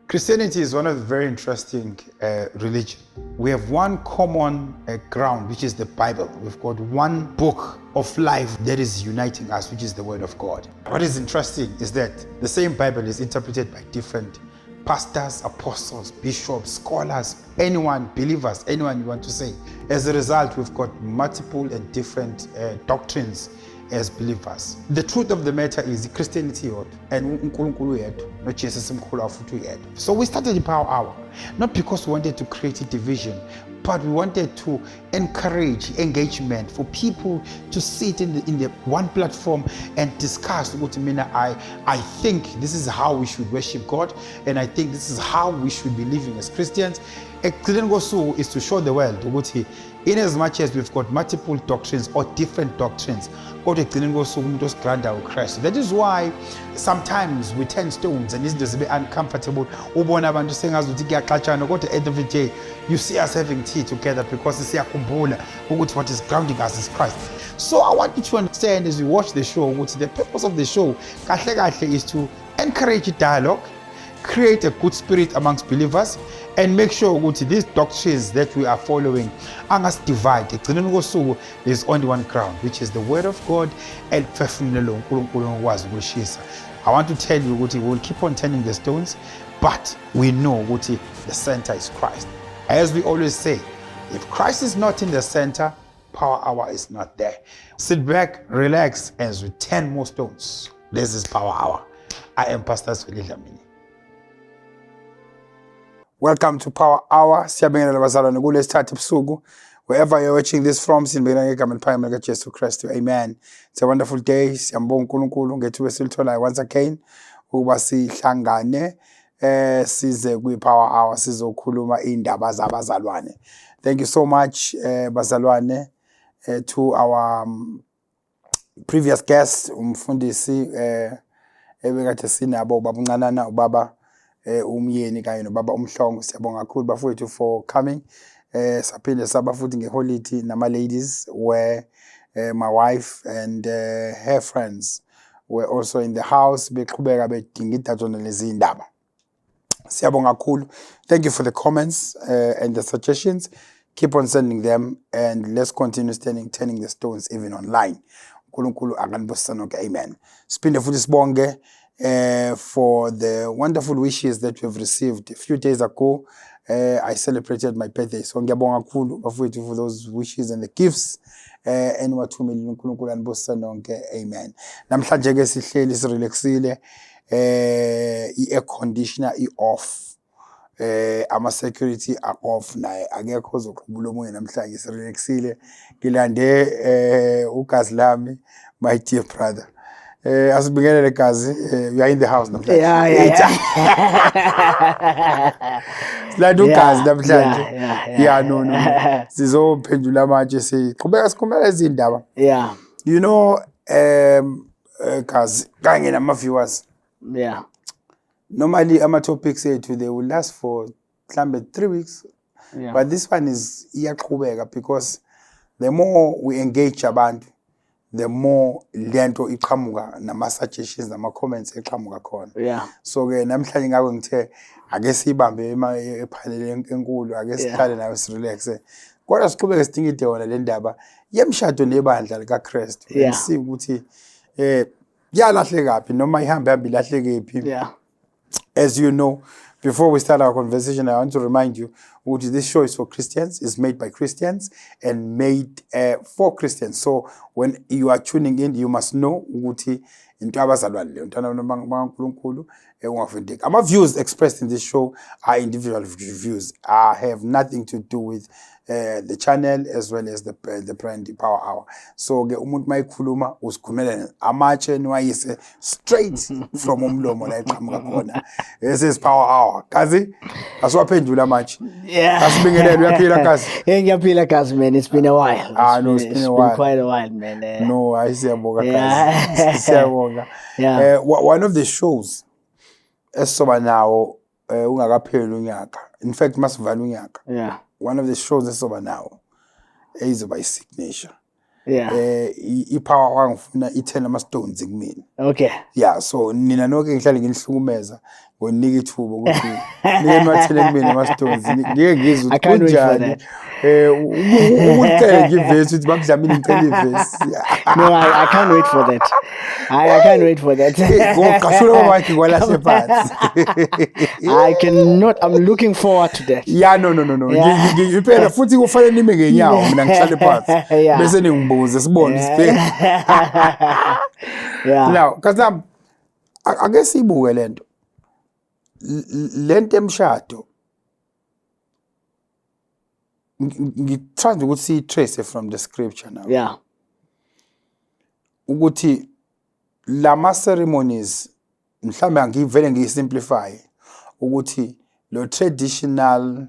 Christianity is one of the very interesting religion. We have one common ground, which is the Bible. We've got one book of life that is uniting us, which is the Word of God. What is interesting is that the same Bible is interpreted by different pastors, apostles, bishops, scholars, anyone, believers, anyone you want to say. As a result, we've got multiple and different doctrines as believers. The truth of the matter is Christianity and uNkulunkulu yedwa, not Jesus mkhulu afuthi yedwa. So we started the Power Hour, not because we wanted to create a division, but we wanted to encourage engagement for people to sit in the one platform and discuss. I think this is how we should worship God, and I think this is how we should be living as Christians. Is to show the world in as much as we've got multiple doctrines or different doctrines, that is why sometimes we turn stones and it's just uncomfortable. At the end of the day, you see us having tea together because what is grounding us is Christ. So I want you to understand as we watch the show, the purpose of the show is to encourage dialogue, create a good spirit amongst believers, and make sure these doctrines that we are following are not divided. There's only one ground, which is the Word of God. And I want to tell you, we will keep on turning the stones, but we know the center is Christ. As we always say, if Christ is not in the center, Power Hour is not there. Sit back, relax, as we turn more stones. This is Power Hour. I am Pastor ZWELI. Welcome to Power Hour. Wherever you're watching this from, amen. It's a wonderful day. Once again, Power Hour. Thank you so much, bazalwane, to our previous guest, umfundisi Baba umyeni kanye nobaba umhlongo. Siyabonga kakhulu bafowethu for coming. Saphinde sabafuthi ngeholiday nama ladies where my wife and her friends were also in the house beqhubeka bedinga idatshana lezi indaba. Siyabonga kakhulu. Thank you for the comments and the suggestions. Keep on sending them and let's continue turning the stones even online. uNkulunkulu akanibusisa nonke. Amen. Siphinde futhi sibonge for the wonderful wishes that we have received. A few days ago, I celebrated my birthday. So ngiyabonga kakhulu bafowethu for those wishes and the gifts. And wathumela uNkulunkulu anibusisa nonke. Amen. Namhlanje ke sihleli sirelaxile. I-air conditioner off. Ama security are off naye akekho ozoqhubula umoya namhlanje sirelaxile. Ngilande ugazi lami, my dear brother. As we begin guys, we are in the house now. Yeah. Like do guys, yeah, no. Sizo pendula manje si. Kubeka izindaba. Yeah. You know, guys, kanye nama viewers. Yeah. Normally, our topics say they will last for 3 weeks. Yeah. But this one is iyaqhubeka because the more we engage abantu, the more lento iqhamuka nama suggestions nama comments eqhamuka khona. Yeah. So ke namhlanje ngake ngithe ake sibambe ephanele enkulu ake sihlale nayo sirelaxe. Kodwa siqhubeke sidinga idewona le ndaba yemshado nebandla lika Christ. Sisi ukuthi yalahlekaphi noma ihambe ilahlekephi. Yeah. As you know, before we start our conversation, I want to remind you that this show is for Christians, it's made by Christians, and made for Christians. So when you are tuning in, you must know that our views expressed in this show are individual views. I have nothing to do with the channel as well as the brand Power Hour. So umuntu mayikhuluma usikhumela amatshe niwayise straight from umlomo la eqhamuka khona. This is Power Hour. Kazi asiwaphendula manje. Yeah. Asibingelele uyaphila kazi. Ngiyaphila kazi man, it's been a while. No, it's been a while. Quite a while man. No, siyabonga kazi. Siyabonga. Yeah. One of the shows esoba nawo ungakapheli unyaka. In fact, masivala unyaka. Yeah. One of the shows esoba nawo is by Signature. Yeah. I-power wangifuna ithena ama stones kumina. Okay. Yeah, so nina nonke ngihlale nginihlukumeza ngonika ithuba ukuthi nike niwathele kumina ama-stones ngeke ngizwe I ukuthi can't wait for kunjani that. ukucela nje ivesi ukuthi bakudlamini ngicela ivesi. No, I can't wait for that. I can't wait for that. Ngoqashula kwakhe kwalahle phansi. I cannot. I'm looking forward to that. Yeah, no. Yeah. Impela futhi kufanele nime ngenyawo mina ngihlale phansi. Yeah. Bese ningibuze sibone sibheke. Yeah. Now, because ake sibuke lento. Lento emshado. Ngithanda ukuthi si trace from the scripture now. Yeah. Ukuthi lama ceremonies mhlambe angivele ngisimplify ukuthi lo traditional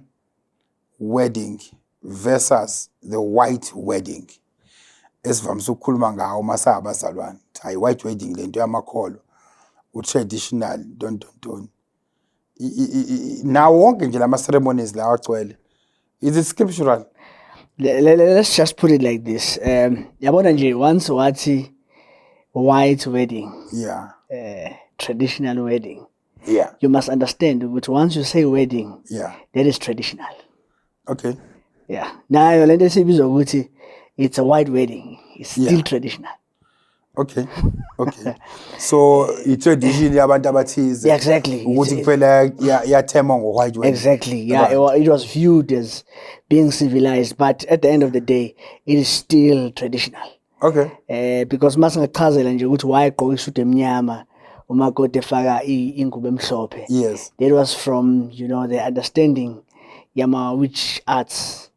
wedding versus the white wedding esivamisa ukukhuluma ngawo masabazalwane hayi white wedding lento yamakholo u-traditional don't nawo wonke nje lama ceremonies la agcwele is it scriptural? Let's just put it like this. Yabona nje once wathi white wedding, Yeah. traditional wedding. Yeah. You must understand that once you say wedding, Yeah. that is traditional. Okay. Yeah. Now let us say it's a white wedding. It's still traditional. Okay. So i-tradition yabantu abathize. Yeah, exactly. Ukuthi kuphela yathema ngo-white wedding. Exactly. Yeah, it was viewed as being civilized, but at the end of the day, it is still traditional. Okay. Because masingachazela nje ukuthi wayegqoka isudu emnyama umakoti efaka ingubo emhlophe. Yes. That was from, the understanding yama witch arts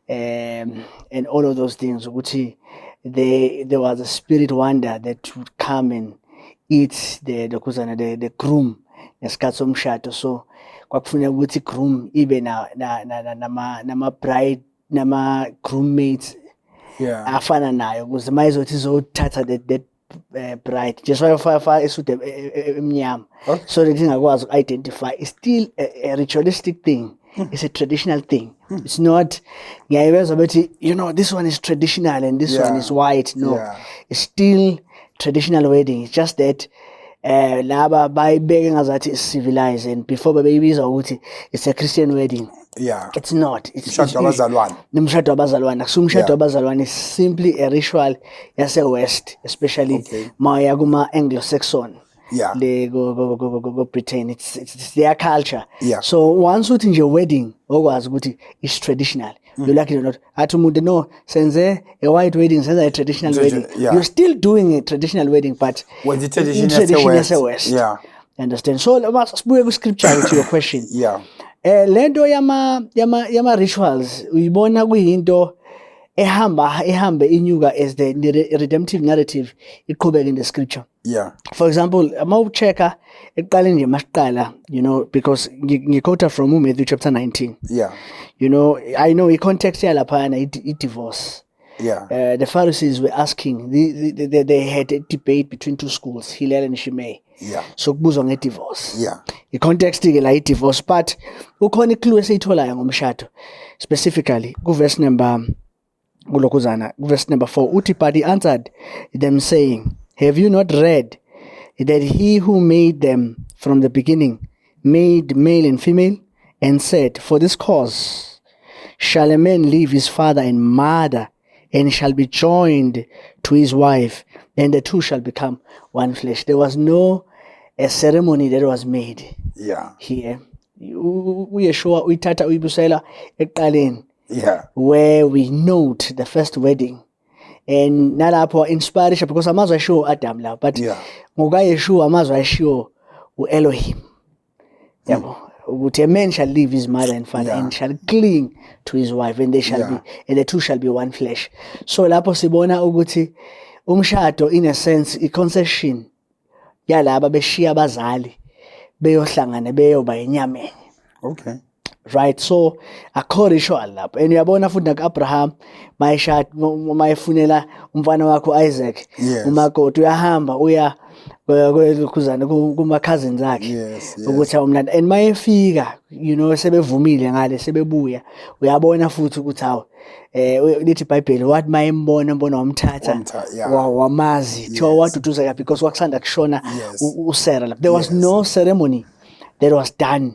and all of those things. Ukuthi there was a spirit wonder that would come and eat the groom ngesikhathi somshado. So kwakufuneka ukuthi groom ibe nama bride nama groom mates afana nayo ukuze mayizothi izothatha that bride just wayofaka isudu emnyama so that ingakwazi uku-identify. It's still a ritualistic thing. It's a traditional thing. It's not this one is traditional and this one is white. No, it's still traditional wedding. It's just that laba bayibeke ngazathi is civilized, and before bayibiza ukuthi it's a Christian wedding. Yeah. It's not. It's umshado wabazalwane. Umshado wabazalwane. Umshado wabazalwane is simply a ritual yase West, especially maya kuma Anglo-Saxon. Yeah. Go Britain. It's their culture. Yeah. So once uthi nje wedding okwazi ukuthi is traditional. You like it or not. Athi umuntu no senze a white wedding, senze a traditional wedding. Yeah. You're still doing a traditional wedding, but when the tradition is West. Yeah. Understand? So sibuye ku scripture to your question. Yeah. Lento yama rituals uyibona kuyinto ehambe inyuka as the redemptive narrative iqhubeka in the scripture. Yeah. For example, ama uchecka eqala nje masiqala, because ngiquote from Matthew chapter 19. Yeah. I know in context yalaphana divorce. Yeah. The Pharisees were asking, they had a debate between two schools, Hillel and Shimei. Yeah. So kubuzwa nge-divorce. Yeah. I-context ke la i-divorce, but ukhona i-clue esiyitholayo ngomshado. Specifically, verse number 4, uthi, but he answered them saying, have you not read that he who made them from the beginning made male and female, and said, for this cause shall a man leave his father and mother, and shall be joined to his wife, and the two shall become one flesh. There was no ceremony that was made here. Uyeshua uyithatha uyibusela eqaleni. Yeah. Where we note the first wedding. And nalapho inspiration, because amazwe ashiwo Adam la, but ngokayeshua amazwe ashiwo u-Elohim. Yabo. Ukuthi a man shall leave his mother and father and shall cling to his wife, and they shall be, and the two shall be one flesh. So lapho sibona ukuthi umshado in a sense i-concession yalaba beshiya abazali beyohlangana beyoba inyama. Okay. Right, so akho ritual lapho, and uyabona futhi naka-Abraham mayefunela umfana wakho Isaac umakoti uyahamba khuzana kuma cousins akhe Yes, yes. ukuthi awumlanda and mayefika you know sebevumile ngale sebebuya uyabona futhi ukuthi hawo lithi iBhayibheli wathi mayembona wamthatha yeah. wamazi thiwa waduduza because wakusanda kushona Yes. uSarah lapho. There was Yes. no ceremony that was done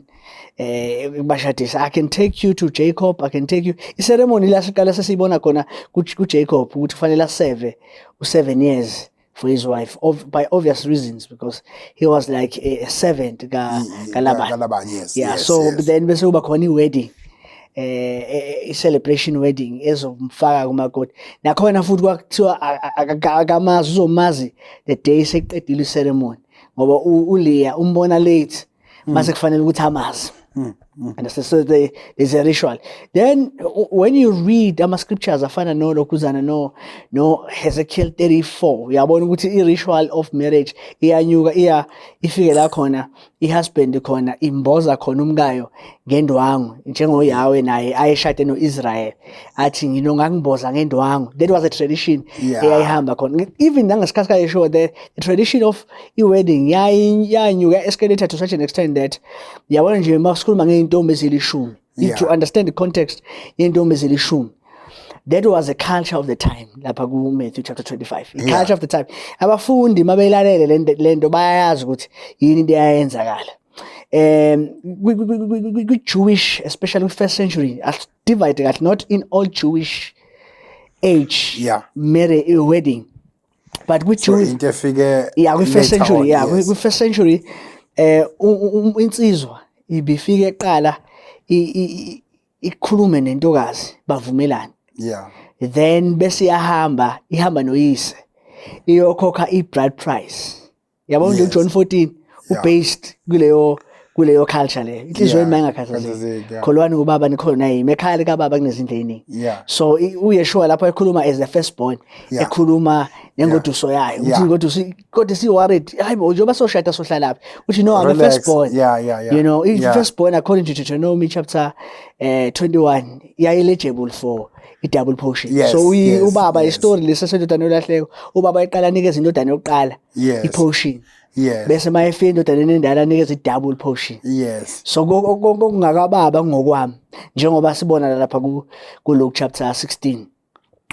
bashadisa. I can take you to Jacob, I can take you iceremony la siqala sesibona khona kuJacob ukuthi kufanele aseve u7 years for his wife by obvious reasons because he was like a servant kaLaban. Yes, Yeah, yes, so yes. then bese kuba khona iwedding celebration wedding ezomfaka kumakoti nakhona futhi kwakuthiwa akamazi uzomazi the day seqedile iceremony ngoba uLeah umbona late mase kufanele ukuthi amazi. And so there's a ritual. Then when you read scriptures afana no Hezekiel 34 uyabona ukuthi i-ritual of marriage iyanyuka ifike la khona i-husband khona imboza khona umkayo ngendwangu njengoYahweh naye ayeshade noIsrael athi ngangimboza ngendwangu. That was a tradition eyayihamba khona even nangesikhathi kayesho the tradition of i-wedding yanyuka escalated to such an extent that yabona nje masikhuluma ngeintombi ezilishumi to understand the context yentombi ezilishumi. That was a culture of the time lapha ku Matthew chapter 25. Culture of the time. Abafundi mabelalele lento bayayazi ukuthi yini into eyayenzakala. Jewish, especially first century, divided not in all Jewish age marry a wedding, but with Jewish with first century with first century insizwa ibifike eqala ikhulume nentokazi bavumelana. Then bese ihamba noyise iyokhokha i-bride price. Yabona nje John 14 based kuleyo culture le. Inhliziyo engakhathazeki. Kholwani ubaba nikhona yimi ekhaya lika baba kunezindle eziningi. So uyeshwa lapho ekhuluma as the firstborn ekhuluma nengoduso yayo. Uthi ngoduso kodwa si worried. Hayi bo njengoba soshada sohlala lapha. Uthi no I'm a firstborn. You know, firstborn according to Deuteronomy chapter 21 eligible for i-double portion. So ubaba istory lesesendodana yolahleko ubaba eqala nikeza indodana yokuqala i-portion. Bese mayefika indodana endala nikeza i-double portion. So kungakababa ngokwami njengoba sibona lapha ku Luke chapter 16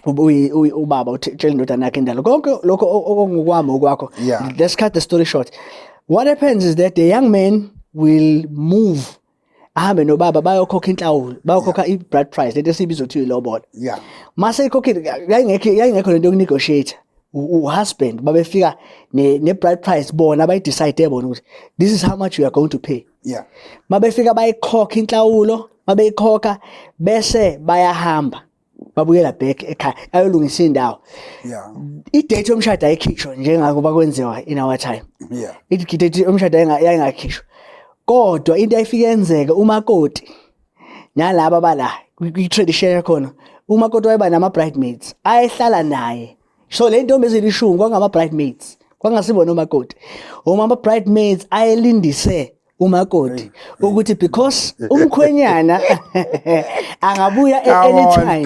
ubaba utshela indodana yakhe endala konke lokho okungokwami okwakho. Let's cut the story short. What happens is that the young man will move ahambe nobaba bayokhokha inhlawulo bayokhokha i-bride price lento esibiza ukuthi ilobola. Mase ikhokhile yayingekho lento yokunegotiate husband babefika ne-bride price bona abayidecide bona ukuthi this is how much you are going to pay. Mabefika bayikhokha inhlawulo mabeyikhokha bese bayahamba babuyela back ekhaya ayolungisa indawo. I-date yomshado ayikhishwa njengako bakwenziwa in our time. I-date yomshado yayingakhishwa. Kodwa into ayifike yenzeke umakoti nalabo bala kwi-tradition yakhona umakoti wayeba nama bridesmaids ayehlala naye. So le ntombi ezilishumi kwangama bridesmaids kwangasibona umakoti. Uma bridesmaids ayelindise umakoti ukuthi because umkhwenyana angabuya anytime.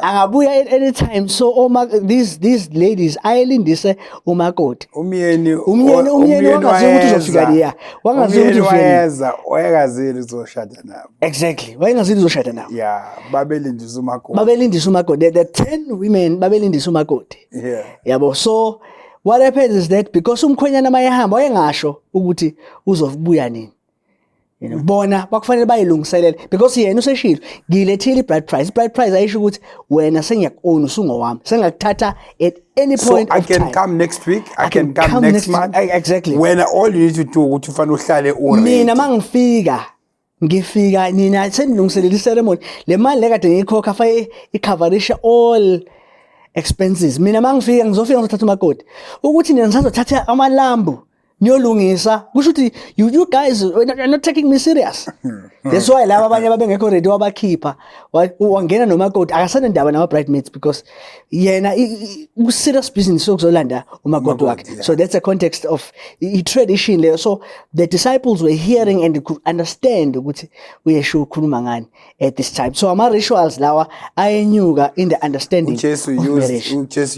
Angabuya anytime. So these ladies ayelindise umakoti. Umyeni wangazi ukuthi uzofika liya. Wangazi ukuthi ufika. Wayengazili uzoshada nabo. Exactly. Wayengazili uzoshada nabo. Babelindisa umakoti. Babelindisa umakoti. The 10 women babelindisa umakoti. Yabo. So what happens is that because umkhwenyana mayehamba wayengasho ukuthi uzobuya nini. You know, bona bakufanele bayilungiselele because yena useshilo ngilethile i-bride price. I-bride price ayisho ukuthi wena sengiyakuona usungowami. Sengakuthatha at any point of time. I can come next week. I can come next month. Exactly. When all you need to do ukuthi ufanele uhlale already. Mina ngifika nina sendilungiselele i-ceremony. Le mali lekade ngiyikhokha fa i-coverisha all expenses. Mina mangifika ngizofika ngizothatha umakoti ukuthi nina ngisazothatha amalambu niyolungisa kusho ukuthi you guys are not taking me serious. That's why laba abanye babengekho ready wabakhipha wangena nomakoti akasana ndaba nama bridesmaids because yena serious business sokuzolanda umakoti wakhe. So that's a context of tradition there. So the disciples were hearing and could understand ukuthi uyesho ukhuluma ngani at this time. So ama rituals lawa ayenyuka in the understanding just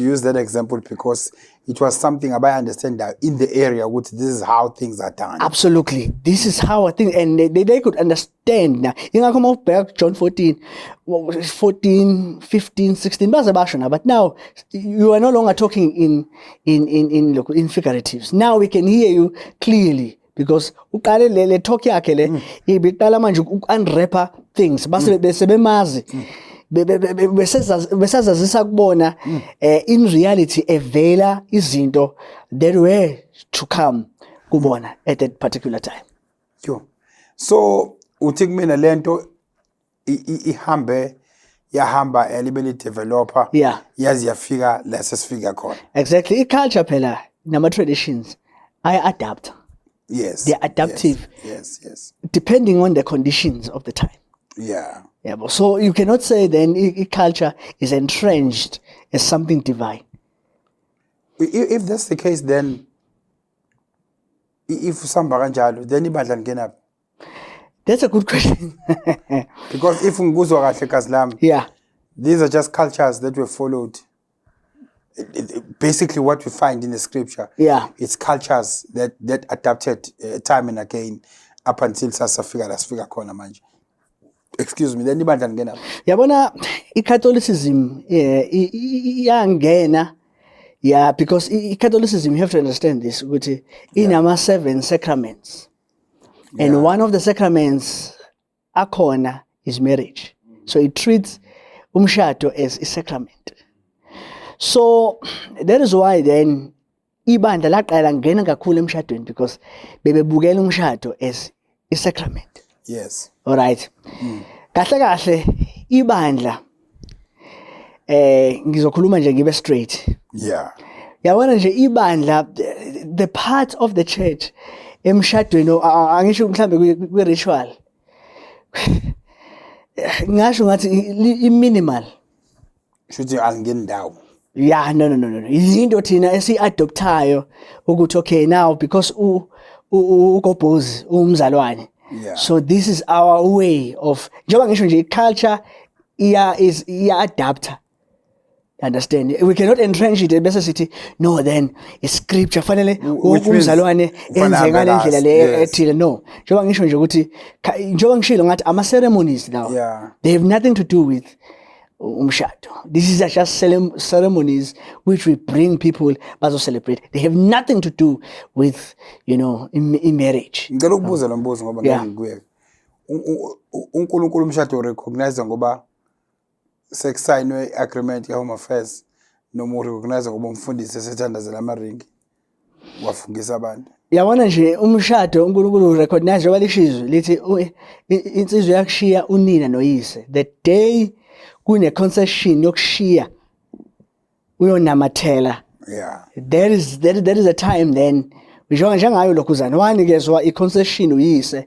use that example because it was something I understand that in the area, which this is how things are done. Absolutely. This is how I think, and they could understand. Now, you know, come up back John 14, 15, 16, but now you are no longer talking in figuratives. Now we can hear you clearly because ukale le talk yakhe le ibiqala manje unwrapper things. Base besebemazi. Besazazisa kubona in reality evela izinto that were to come kubona at that particular time. Sure. So uthi kumina lento ihambe yahamba elibeli developer yazi yafika la sesifika khona. Exactly. I-culture phela nama traditions adapt. Yes. They're adaptive. Yes. Depending on the conditions of the time. Yeah. So you cannot say then culture is entrenched as something divine. If that's the case, then if samba kanjalo, then ibandla ngena. That's a good question. Because if nguzwa kahle kazi these are just cultures that were followed. Basically what we find in the scripture. It's cultures that adapted time and again up until sasafika khona manje. Excuse me, then ibandla ngena. Yabona i-Catholicism iyangena because i-Catholicism, you have to understand this ukuthi inama 7 sacraments. And one of the sacraments akhona is marriage. So it treats umshado as a sacrament. So that is why then ibandla laqala ngena kakhulu emshadweni because bebebukela umshado as a sacrament. Yes. All right. Kahle ibandla ngizokhuluma nje ngibe straight. Yabona nje ibandla the part of the church emshadweni angisho mhlambe kwi ritual. Ngasho ngathi i-minimal. Shuthi alingeni ndawo. No. Into thina esi-adoptayo ukuthi okay now because uGOBHOZI umzalwane. So this is our way of njengoba ngisho nje culture iya-adapta. Understand? We cannot entrench it bese sithi no then scripture fanele umzalwane enze ngale ndlela le ethile. No, njengoba ngisho nje ukuthi njengoba ngishilo ngathi ama ceremonies now they have nothing to do with umshado. This is just ceremonies which we bring people bazo celebrate. They have nothing to do with in marriage. Ngicela ukubuza lo mbuzo ngoba ngikuye. uNkulunkulu umshado recognize ngoba sekusignwe agreement ya Home Affairs noma recognize ngoba umfundisi esethandazela amaringi wafungisa abantu. Yabona nje umshado uNkulunkulu recognize ngoba lishizwe lithi insizwe yakushiya unina noyise. The day kune concession yokushiya uyonamathela. There is a time then njengoba njengayo lokhuzana wanikezwa i-concession uyise.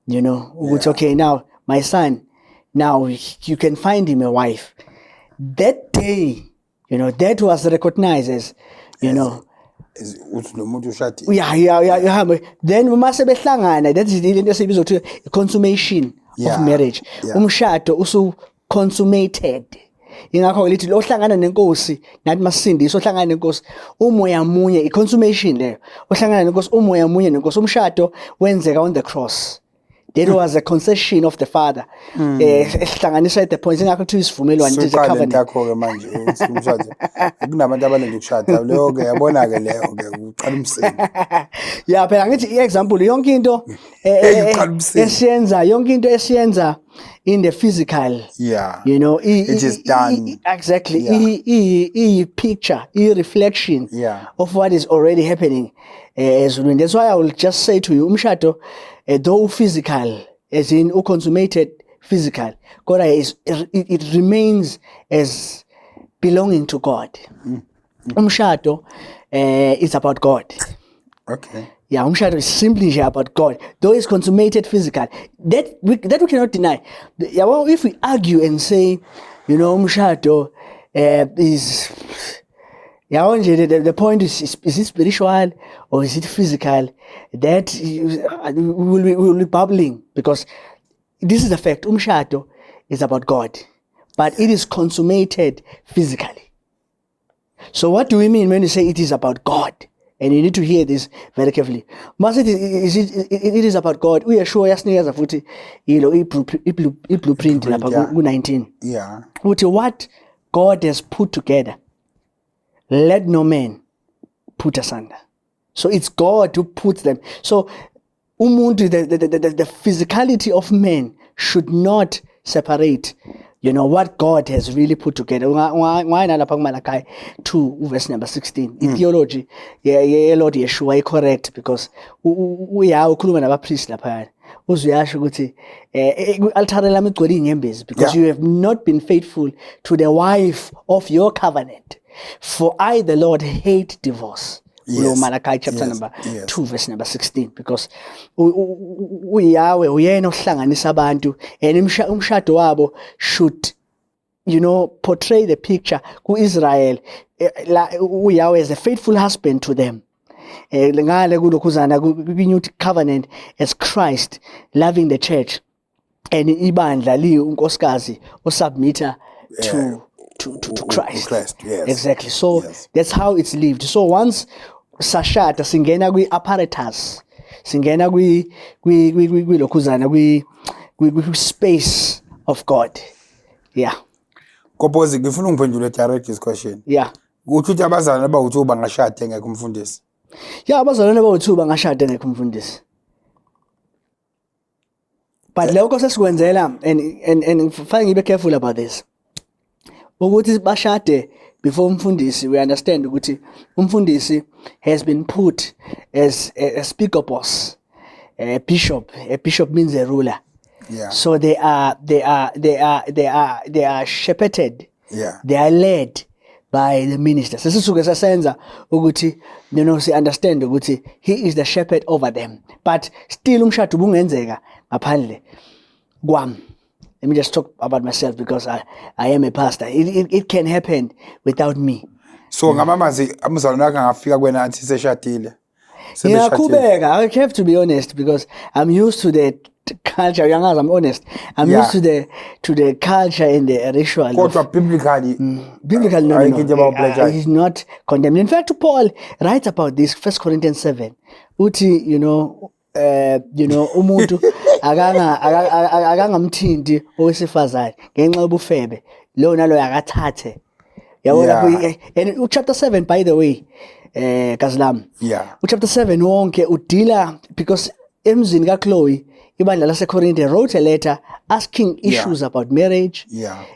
Ukuthi okay now my son now you can find him a wife. That day that was recognized as uthi lo muntu ushadile. Then mase behlangana that is into esibiza ukuthi consummation of marriage. Umshado usu consummated. Ingakho lithi lo hlangana nenkosi nathi masindiswa ohlangana nenkosi umoya munye i-consummation leyo. Ohlangana nenkosi umoya munye nenkosi umshado wenzeka on the cross. There was a concession of the father. Ehlanganisa at the point ingakho kuthiwa isivumelwano it is a covenant. Yakho ke manje uthi umshado kunabantu abanele ukushada leyo ke yabona ke leyo ke uqala umsini. Phela ngithi i-example yonke into esiyenza yonke into esiyenza in the physical. It is done. Exactly. Picture, reflection of what is already happening. That's why I will just say to you, umshado, though physical, as in consummated physical, God it remains as belonging to God. Umshado is about God. Okay. Umshado is simply about God. Though it's consummated physical, that we cannot deny. If we argue and say, umshado is the point is it spiritual or is it physical? That will be bubbling because this is the fact. Umshado is about God, but it is consummated physically. So what do we mean when we say it is about God? And you need to hear this very carefully. Must it is about God. We are sure yasinikeza futhi blueprint lapha ku-19. Yeah. What God has put together, let no man put asunder. So it's God who puts them. So umuntu, the physicality of man should not separate, what God has really put together. Why not Malachi 2 verse number 16? Theology, Lord Yeshua is correct, because we are ukhuluma nabapriest lapha. Uzuyasho ukuthi altare lami igcwele inyembezi, because you have not been faithful to the wife of your covenant. For I, the Lord, hate divorce. Yes. Malachi chapter number 2 verse number 16, because uYahweh uyena ohlanganisa abantu, and umshado wabo should portray the picture ku Israel, uYahweh is a faithful husband to them. Ngale kulokhuzana ku-new covenant as Christ loving the church, and ibandla li unkosikazi osubmitter to Christ. Yes. Exactly. So that's how it's lived. So once sashata singena kwi-apparatus, singena kwi-lokhuzana kwi-space of God. Yeah. GOBHOZI, ngifuna ungiphendule direct this question. Yeah. Uthi abazalwane abawu-2 bangashada ngeke umfundisi. Yeah, abazalwane abawu-2 bangashada ngeke umfundisi. But lokho sesikwenzela, and fanele ngibe careful about this. Ukuthi bashade before umfundisi, we understand ukuthi umfundisi has been put as a speaker boss, a bishop. A bishop means a ruler. Yeah. So they are shepherded. Yeah. They are led by the minister. Sesisuke sasenza ukuthi si understand ukuthi he is the shepherd over them. But still umshado bungenzeka ngaphandle kwami. Let me just talk about myself, because I am a pastor. It can happen without me. So ngamamazi amzalwane akhe angafika kwena athi seshadile. Yeah, I have to be honest, because I'm used to the culture. I'm honest. I'm used to the culture and the ritual. Biblically, no. He's not condemned. In fact, Paul writes about this. 1 Corinthians 7. Uti, umuntu akangamthindi owesifazane ngenxa yobufebe lo nalo yakathathe. Yabona, and chapter 7, by the way, Kazlam. Yeah. Chapter 7 wonke udila, because emzini kaChloe ibandla laseCorinthe wrote a letter asking issues about marriage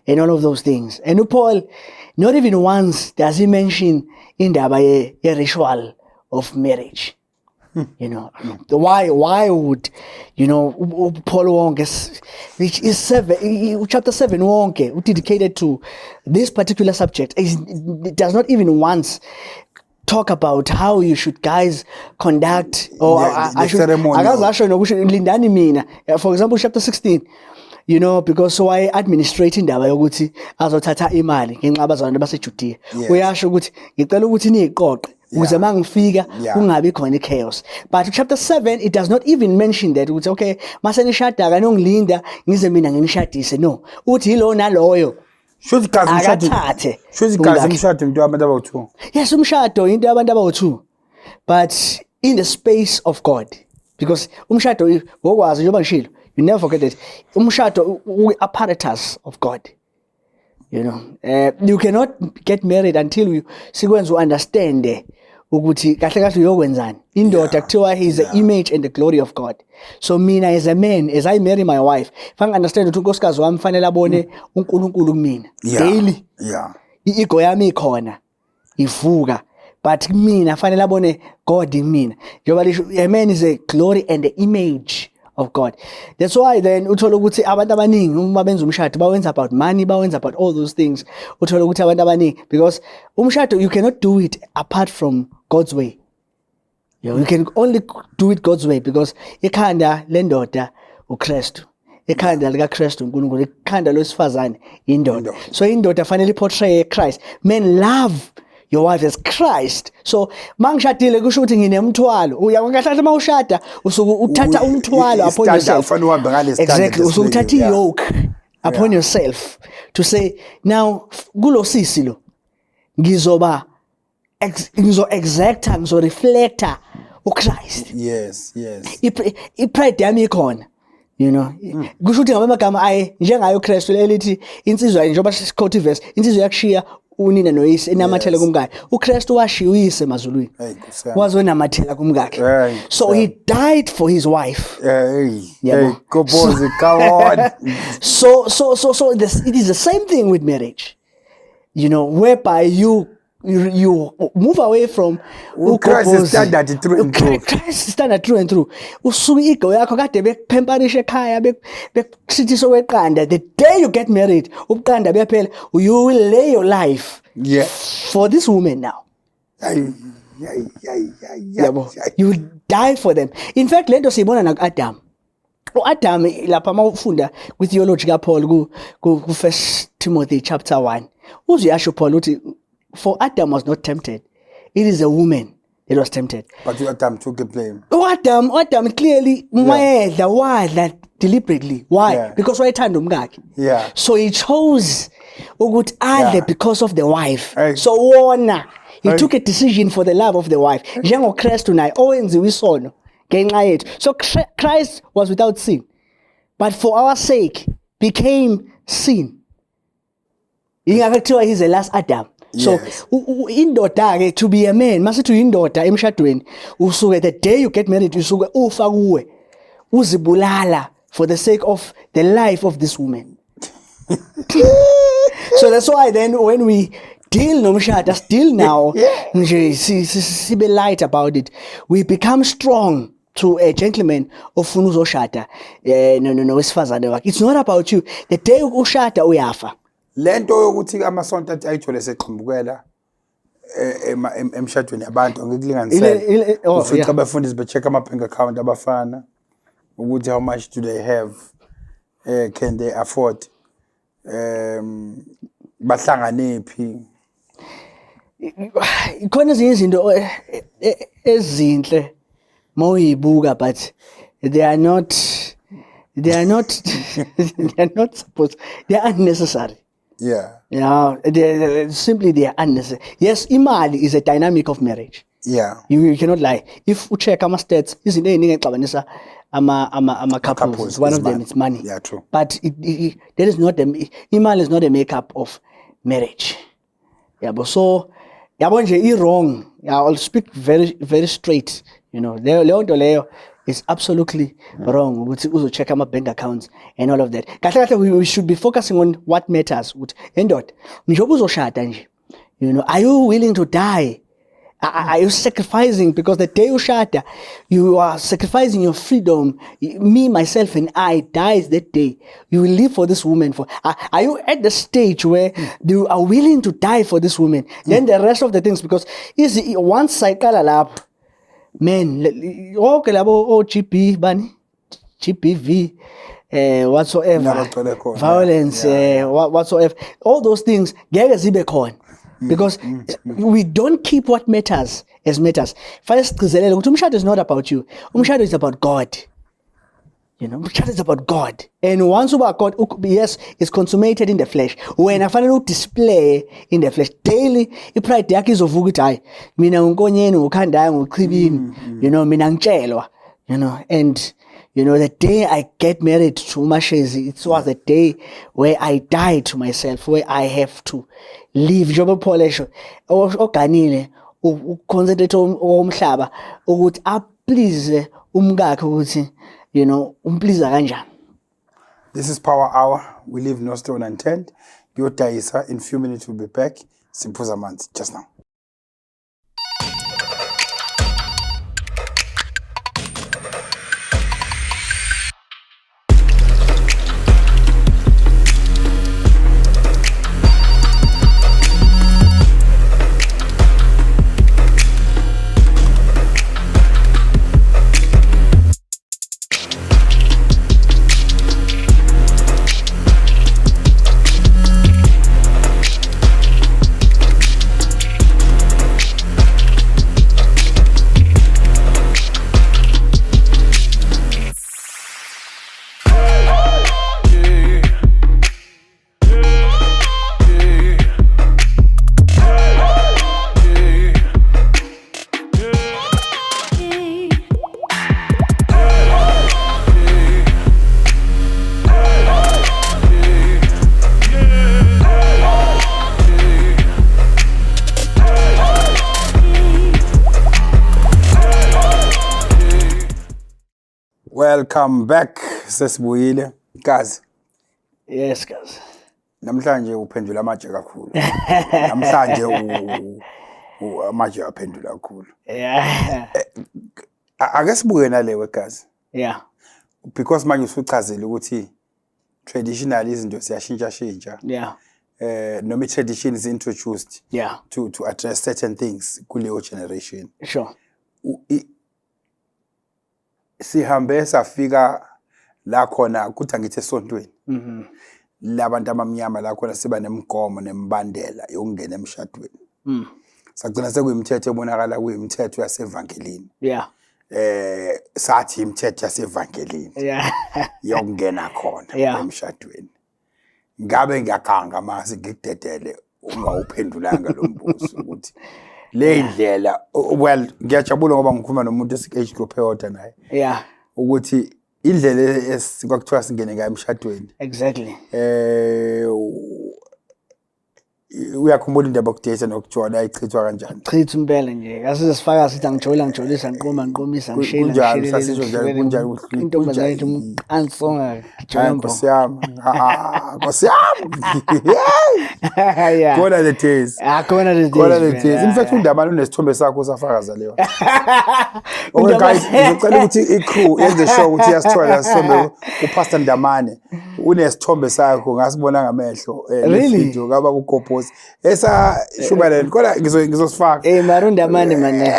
and all of those things. And Paul, not even once does he mention indaba ye ritual of marriage. Why would Paul wonke, which is chapter 7 wonke dedicated to this particular subject, it does not even once talk about how you should guys conduct, or for example chapter 16, because so I administrate indaba yokuthi azothatha imali ngenxa abazalwane baseJudiya. Uyasho ukuthi ngicela ukuthi niyiqoqe ukuze mangifika kungabi khona chaos. But chapter 7, it does not even mention that ukuthi okay, mase nishada kanongilinda ngize mina nginishadise. No, uthi lo naloyo should umshado into abantu abawu-2. Yes, umshado into abantu abawu-2, but in the space of God, because umshado ngokwazi njengoba ngishilo, you never forget that umshado apparatus of God. You cannot get married until you sikwenza understand ukuthi kahle kahle uyokwenzani. Indoda kuthiwa he is the image and the glory of God. So mina as a man, as I marry my wife, if I understand ukuthi unkosikazi wami fanele abone uNkulunkulu kumina daily. Ego yami ikhona ivuka, but mina fanele abone God in mina. A man is a glory and the image of God. That's why then uthola ukuthi abantu abaningi uma benza umshado bawenza about money, bawenza about all those things. Uthola ukuthi abantu abaningi, because umshado you cannot do it apart from God's way. You can only do it God's way, because ikhanda lendoda uKristu, ikhanda lika Kristu uNkulunkulu, ikhanda losifazane indoda. So indoda fanele portray Christ. Men love your wife as Christ. So mangishadile kusho ukuthi nginemthwalo. Uyakahle mawushada usuku uthatha umthwalo upon yourself. Exactly. Usuku uthatha yoke upon yourself to say, now kulo sisi lo ngizoba ngizo-exacta ngizo-reflecta uChrist. Yes. I-pride yami ikhona, you know. Kusho ukuthi ngamagama njengayo uKristu elithi insizwa njengoba siquote verse, insizwa yakushiya unina noyise enamathele kumkakhe. uKristu washiya uyise emazulwini. Wazonamathela kumkakhe. So he died for his wife. GOBHOZI, come on. So it is the same thing with marriage, you know, whereby you move away from Christ standard through and through. Christ standard through and through. Usuka ego yakho kade bekuphemparisha ekhaya bekusithi sokweqanda. The day you get married, ubuqanda buyaphela. You will lay your life for this woman now. You will die for them. In fact, lento siyibona naku-Adam. U-Adam lapha mawufunda with-theology kaPaul ku 1 Timothy chapter 1. Uzuyasho Paul uthi, for Adam was not tempted. It is a woman that was tempted. But Adam took the blame. Adam clearly wadla deliberately. Why? Yeah. Because wayethanda umkakhe. Yeah. So he chose ukuthi adle because of the wife. Hey. So wona he took a decision for the love of the wife. NjengoKristu naye owenziwe isono ngenxa yethu. So Christ was without sin, but for our sake became sin. Ingakuthiwa he's the last Adam. So indoda ke, to be a man, masithi uyindoda emshadweni, usuke the day you get married, usuke ufa kuwe uzibulala for the sake of the life of this woman. So that's why then when we deal nomshada, still now nje sibe light about it, we become strong to a gentleman ofuna uzoshada no wesifazane wakhe. It's not about you. The day ushada uyafa. Lento yokuthi amasonto athi ayithole seqhubukela emshadweni yabantu ngikulinganisele. Ufica abafundisi becheck ama bank account abafana ukuthi how much do they have, can they afford, bahlanganephi. Khona ezinye izinto ezinhle mawuyibuka, but they are not supposed, they are unnecessary. Yeah, they are unnecessary. Yes, imali is a dynamic of marriage. Yeah, you cannot lie. If you check our stats, izinto eziningi exabanisa ama couples, one of them is money. Yeah, true. But that is not imali is not a makeup of marriage. Yeah, but so yabo nje wrong. I'll speak very straight. You know, Leo is absolutely wrong. We check our bank accounts and all of that. We should be focusing on what matters. You know, are you willing to die? Are you sacrificing? Because the day you shada, you are sacrificing your freedom. Me, myself, and I dies that day. You will live for this woman. Are you at the stage where you are willing to die for this woman? Then the rest of the things, because one cycle lap. Man, okay, labo GP bani, GPV, whatsoever, violence, whatsoever, all those things, because we don't keep what matters as matters. First, umshado is not about you. Umshado is about God. You know, umshado is about God. And once about God, yes, it's consummated in the flesh. When I finally display in the flesh daily, ipride yakhe izovuka ukuthi hayi mina unkonyeni ukhandaya ngochibini, you know, mina ngitshelwa, you know. And you know, the day I get married to Umashezi, it was the day where I died to myself, where I have to leave. Njengoba Paul esho oganile uconcentrate omhlaba ukuthi aplease umkakhe ukuthi, you know, umplease kanjani. This is Power Hour. We leave no stone unturned. Yotaisa, in few minutes we'll be back. Simpuza Manzi, just now. Welcome back, sesibuyile. Guys. Yes, guys. Namhlanje uphendula amatshe kakhulu. Namhlanje amatshe aphendula kakhulu. Yeah. Ake sibuke nalewe guys. Yeah. Because manje usuchazile ukuthi traditional izinto siyashintsha. Yeah. Noma tradition is introduced. Yeah. To address certain things kuleyo generation. Sure. Sihambe safika la khona kuthi angithi esontweni. Labantu abamnyama la khona siba nemgomo nembandela yokungena emshadweni. Sagcina sekuyimithetho ebonakala kuyimithetho yasevangelini. Yeah. Sathi imithetho yasevangelini. Yeah. Yokungena khona emshadweni. Ngabe ngiyakanga mase ngikudedele ungawuphendulanga lo mbuzo ukuthi le ndlela well ngiyajabula ngoba ngikhuluma nomuntu age group eyodwa naye. Yeah. Ukuthi indlela esikwakuthiwa singene ngayo emshadweni. Exactly. Uyakhumbula indaba yokudate nokujola ayichithwa kanjani? Chitha impela nje. Asizifaka sithi angijolisa ngiqomisa ngishela. Kunjani sasizwe njalo kunjani intombazane ethi umqansonga jombo. Nkosiyami. Nkosiyami. Yeah. Khona the days. Khona the days. Khona the days. In fact undabani unesithombe sakho usafakaza leyo. Okay guys, ngicela ukuthi icrew yenze show ukuthi yasithola isithombe uPastor Ndamane unesithombe sakho ngasibona ngamehlo video ngaba kuGOBHOZI esa shumalela kodwa ngizosifaka Marunda Ndamane manje.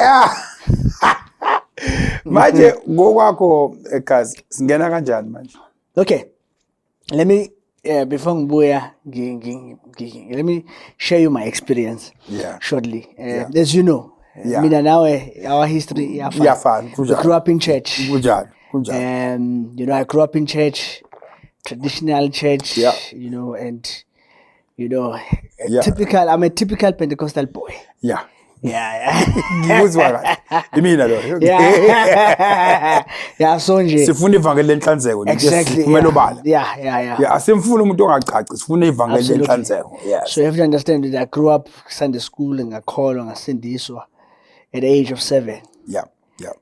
Manje ngokwakho guys singena kanjani manje? Okay. Let me before ngibuya let me share you my experience shortly. As you know, mina nawe our history iyafana. We grew up in church. Kunjani. You know, I grew up in church, traditional church, you know, and you know, I'm a typical Pentecostal boy. Yeah. Yeah. Imina lo. Yeah, so nje. Sifuna ivangeli lenhlanzeko exactly. Yeah, asimfuna umuntu ongacaci, sifuna ivangeli lenhlanzeko. Yes. So you have to understand that I grew up Sunday school and ngakholwa ngasindiswa at the age of 7.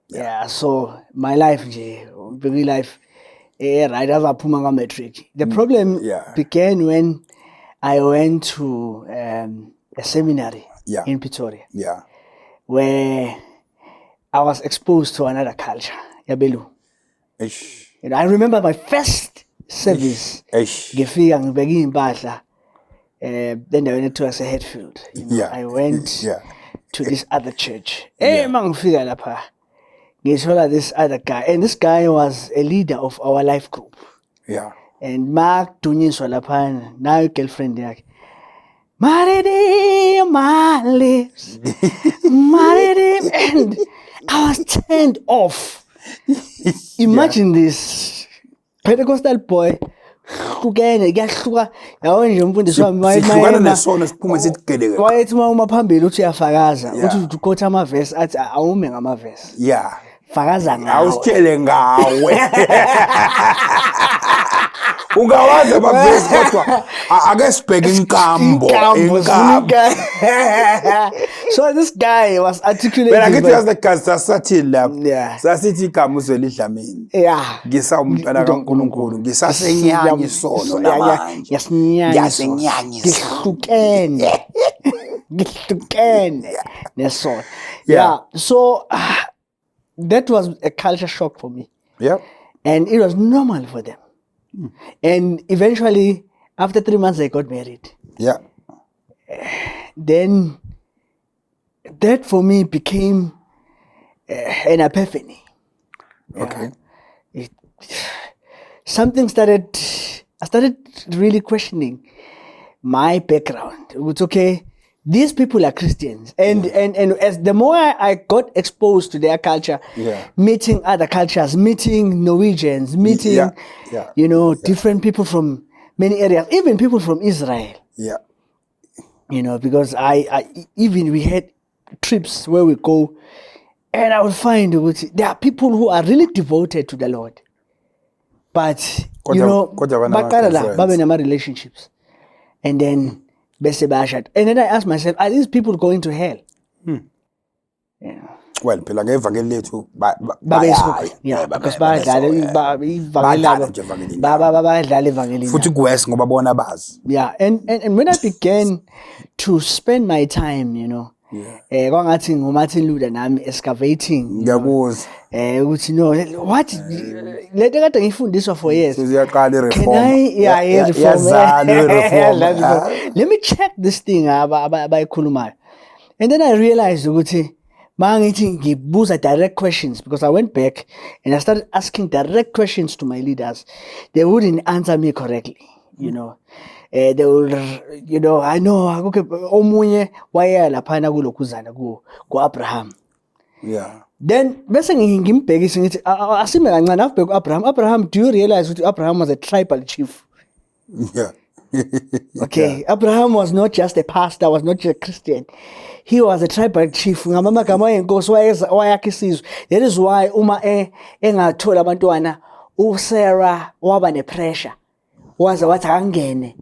Yeah, so my life nje, big life right after phuma nga matric. The problem began when I went to a seminary in Pretoria. Yeah. Where I was exposed to another culture. Yabelu. You know, I remember my first service. Ngifika ngibeke impahla. Then I went to a Hatfield. I went to this other church. Mangifika lapha. Ngithola this other guy, and this guy was a leader of our life group. Yeah. And Mark Dunyiswa lapha, now girlfriend yakhe. Married him, my lips. Married him, and I was turned off. Imagine this Pentecostal boy. Kugene kuyahluka yawo nje umfundisi wami wayethi uma phambili uthi uyafakaza uthi ukhotha amavesi athi awume ngamavesi fakaza ngawo awusitshele ngawe ungawazi amavesi kodwa ake sibheke inkambo. So this guy was articulating. But I get the guy sasathi lapha sasithi igama uZWELI ngisa umntwana kaNkulunkulu ngisasenyanya isono namanje yasenyanya ngihlukene nesono. So that was a culture shock for me. And it was normal for them. And eventually, after 3 months, I got married. Then that for me became an epiphany. Something started. I started really questioning my background. It's okay. These people are Christians, and as the more I got exposed to their culture, meeting other cultures, meeting Norwegians, meeting you know different people from many areas, even people from Israel. You know, because I even we had trips where we go, and I would find there are people who are really devoted to the Lord, but you know, relationships, and then. And then I asked myself, are these people going to hell? Well, phela ngevangeli lethu Babesibukwe. Yeah, because bayadlala evangelini. Futhi kuwes ngoba bona bazi. Yeah, and when I began to spend my time, kwangathi nguMartin Luther nami excavating. Ngiyakuzwa. Ukuthi no, what le nto kade ngifundiswa for years. Siziyaqala ireform. Can I reform? Let me check this thing abayikhulumayo. And then I realized ukuthi mangithi ngibuza direct questions, because I went back and I started asking direct questions to my leaders. They wouldn't answer me correctly, they will, I know okay, omunye waya laphana kulokhuzana ku Abraham. Yeah. Then bese ngimbhekisa ngithi asime kancane afbheka Abraham. Abraham, do you realize that Abraham was a tribal chief? Yeah. Okay, yeah. Abraham was not just a pastor, was not just a Christian. He was a tribal chief. Ngamagama enkosi wayakha isizwe. That is why uma engathola abantwana uSarah waba nepressure. Waze wathi angene.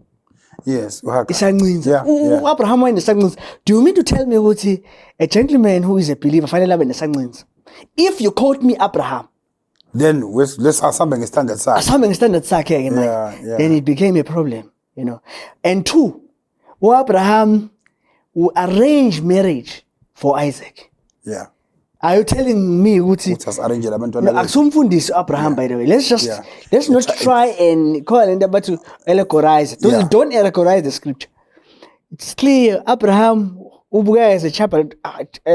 Yes, isancinza. Abraham wayenesancinza. Do you mean to tell me ukuthi a gentleman who is a believer fanele abe nesancinza? If you quote me Abraham, then let's have something standard sakhe. Something standard sakhe yeah. Then it became a problem, And two, Abraham will arrange marriage for Isaac. Yeah. Are you telling me ukuthi akusumfundisi Abraham, by the way? Let's not try and call it about to allegorize. Don't allegorize the scripture. It's clear Abraham ubuka as a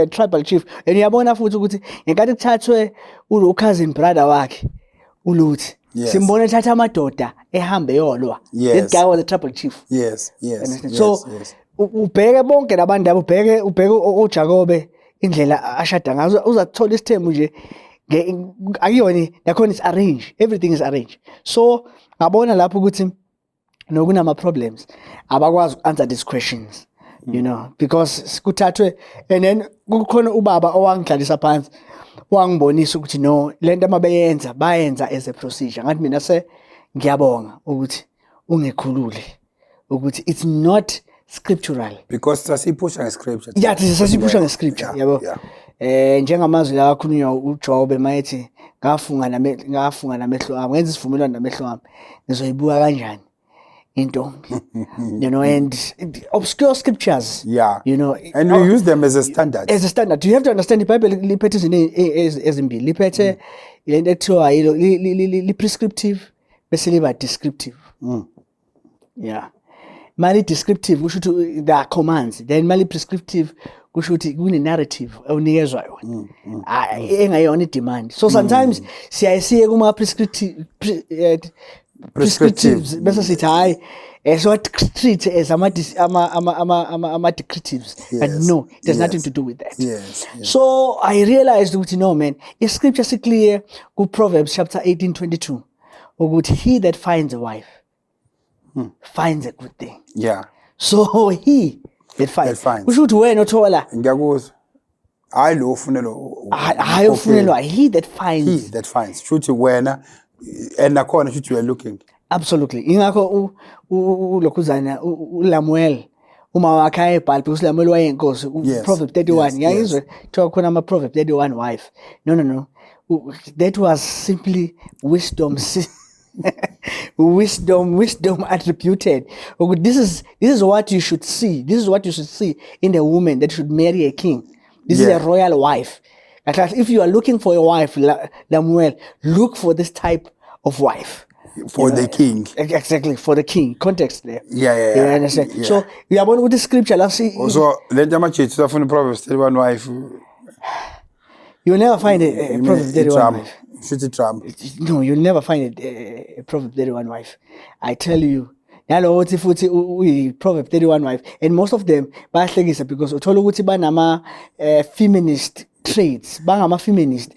tribal chief. And yabona futhi ukuthi ngenkathi kuthathwe cousin brother wakhe uLuthi. Simbone thatha amadoda ehambe yolwa. This guy was a tribal chief. Yes. So ubheke bonke labantu labo, ubheke oJakobe indlela ashada ngazo, uzathola isithembu nje akuyona nakhona is arranged, everything is arranged. So ngabona lapho ukuthi nokunama problems abakwazi answer these questions, because kuthathwe, and then kukhona ubaba owangidlalisa phansi wangibonisa ukuthi no, lento mabeyenza bayenza as a procedure. Ngathi mina ngiyabonga ukuthi ungekhulule ukuthi it's not scriptural, because sasipusha ngescripture. Yeah, sasipusha ngescripture, yabo. Njengamazwi la akhulunywa uJob mayethi ngafunga namehlo ami, ngenza isivumelwano namehlo ami, ngizoyibuka kanjani intombi. And obscure scriptures. Yeah. And we use them as a standard. As a standard. You have to understand the Bible liphethe izinto ezimbili. Liphethe lento ekuthiwa li prescriptive bese liba descriptive. Yeah. Mali descriptive kusho ukuthi there are commands, then mali prescriptive kusho ukuthi kune narrative onikezwa yona engayona demand. So sometimes siyasiye kuma prescriptives bese sithi hayi so treat as ama descriptives. But no, it has nothing to do with that. Yes. So I realized ukuthi no man, if scripture is clear ku Proverbs chapter 18:22 ukuthi he that finds a wife finds a good thing. Yeah. So he that finds. Kusho ukuthi wena othola. Ngiyakuzwa. Hayi lo ufunelo. Hayi ufunelwa, he that finds. He that finds. Shuthi wena and nakhona shuthi you are looking. Absolutely. Ingakho ulokhuzana uLamuel uma wakha eBhali, because uLamuel wayenkosi Proverbs 31. Yayizwe kuthiwa khona ama Proverbs 31 wife. No. That was simply wisdom. wisdom attributed. This is what you should see. This is what you should see in a woman that should marry a king. This is a royal wife. If you are looking for a wife, Lamuel, look for this type of wife. For the king. Exactly, for the king. Context there. Yeah. You understand? Yeah. So we are with the scripture. Let's see. Also, let them change to the Proverbs 31 wife. You will never find a Proverbs 31 wife. Trump. No, you'll never find a Proverbs 31 wife. I tell you. Proverbs 31 wife. And most of them, because uthola ukuthi banama feminist traits. Bangama feminist.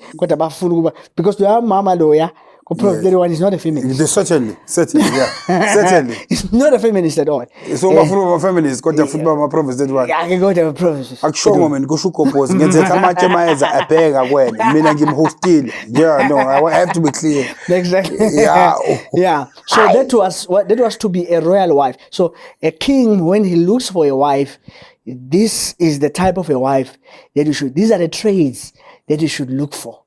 Because the mama lawyer, Proverbs 31 is not a feminist. Certainly, yeah. Certainly. It's not a feminist at all. So a feminist, got the football my Proverbs 31. Yeah, I can go to a Proverbs. Action woman, go shoot compose. Get the Kamacha Maeza, a peg when. Mean I give hostile. Yeah, no, I have to be clear. Exactly. Yeah. Yeah. So that was to be a royal wife. So a king, when he looks for a wife, this is the type of a wife that you should. These are the traits that you should look for.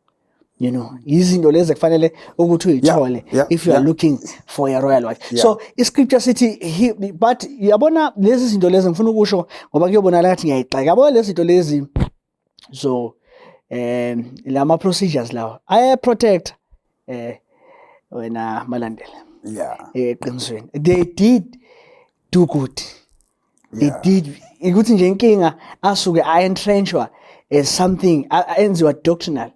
You know, izinto lezi kufanele ukuthi uyithole if you are looking for a royal wife. So iscripture sithi but yabona lezi zinto lezi ngifuna ukusho ngoba kuyobonakala ngathi ngiyayixaka. Yabona lezi zinto lezi so lama procedures lawo I protect wena malandela. Eqinisweni they did do good. They did ukuthi nje inkinga asuke entrenchwa as something enziwa doctrinal.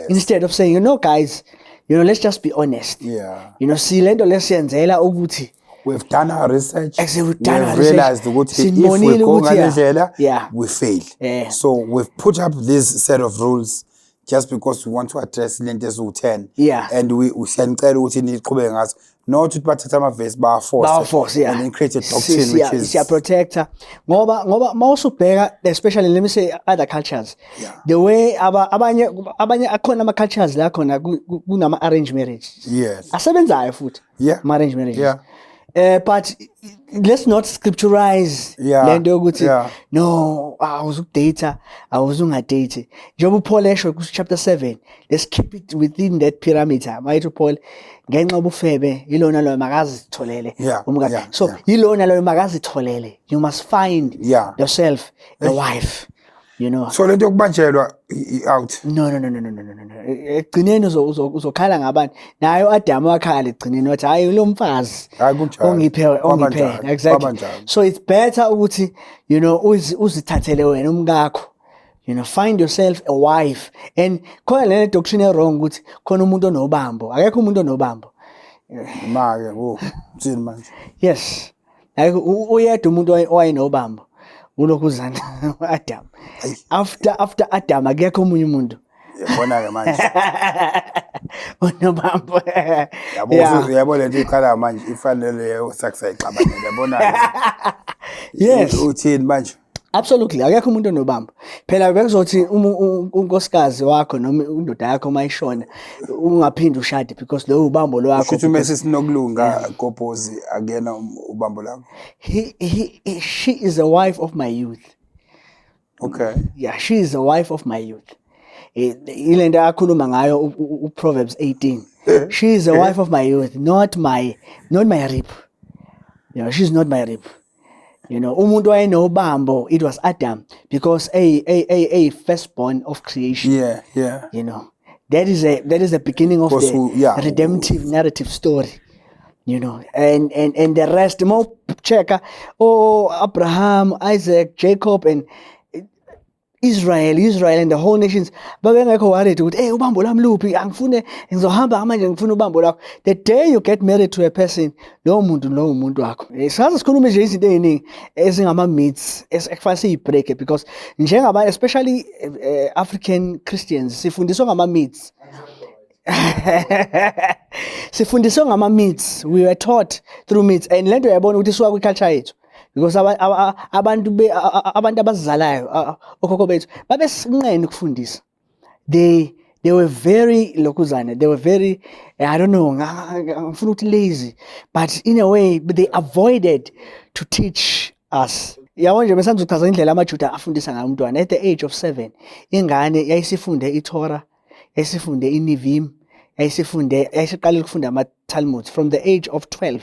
Instead of saying, you know, guys, you know, let's just be honest. You know, see, lento lesiyenzela ukuthi we've done our research. We've realized that if we go ngale we fail. So we've put up this set of rules just because we want to address lento ezu-10. And we siyacela ukuthi niqhubeke ngazo. Not to bathatha ama-verse ba-force and then create a doctrine which is a protector. Ngoba mawusubheka, especially let me say other cultures, the way abanye akhona ama-cultures la khona kunama-arranged marriages. Asebenzayo futhi ama-arranged marriages. But let's not scripturize lento yokuthi no awuzukudata awuzungadate. Njengoba uPaul esho chapter 7, let's keep it within that parameter. Mayithi Paul ngenxa ubufebe yilona lo makazitholele umkakhe. So yilona lo makazitholele. You must find yourself a wife. You know. So lento yokubanjelwa out. No. Egcineni uzokhala ngabani? Nayo Adam wakhala egcineni wathi hayi lo mfazi ongiphe. Exactly. So it's better ukuthi you know uzithathele wena umkakho. You know, find yourself a wife. And khona le doctrine wrong ukuthi khona umuntu onobambo. Akekho umuntu onobambo. Make uthini manje? Yes. Akekho uyedwa umuntu owayenobambo. Ulokuzana Adam. After Adam akekho omunye umuntu. Yabona ke manje. Onobambo. Yabo lento ikhala manje ifanele usakusayixabana yabona. Yes. Uthini manje? Absolutely. Akekho umuntu onobambo. Phela bekuzothi unkosikazi wakho noma indoda yakho mayishona ungaphindi ushade because lo ubambo lwakho. Kusho mase sinokulunga GOBHOZI akena ubambo lakho. She is the wife of my youth. Okay. Yeah, she is the wife of my youth. Ilento akhuluma ngayo uProverbs 18. She is the wife of my youth, not my rib. You know, she's not my rib. You know, umuntu wayenobambo, it was Adam because a firstborn of creation. You know, that is the beginning of the redemptive narrative story. You know, and the rest more checker, Abraham, Isaac, Jacob, and Israel and the whole nations. Babengekho worried ukuthi ubambo lami luphi angifune ngizohamba manje ngifuna ubambo lakho. The day you get married to a person, lo muntu wakho. Sazi sikhulume nje izinto eziningi ezingama myths ekufanele siyibreak because njengaba especially African Christians sifundiswa ngama myths. Sifundiswa ngama myths. We were taught through myths and lento yabona ukuthi isuka kwiculture yethu. Because abantu abazalayo okhokho bethu babesinqene ukufundisa. They were very lokuzana. They were very I don't know ngifuna ukuthi lazy, but in a way they avoided to teach us. Yabo nje mesanzu kuchaza indlela amaJuda afundisa ngayo umntwana at the age of 7. Ingane yayisifunde iTorah, yayisifunde iNivim, yayisiqala ukufunda ama-Talmud from the age of 12.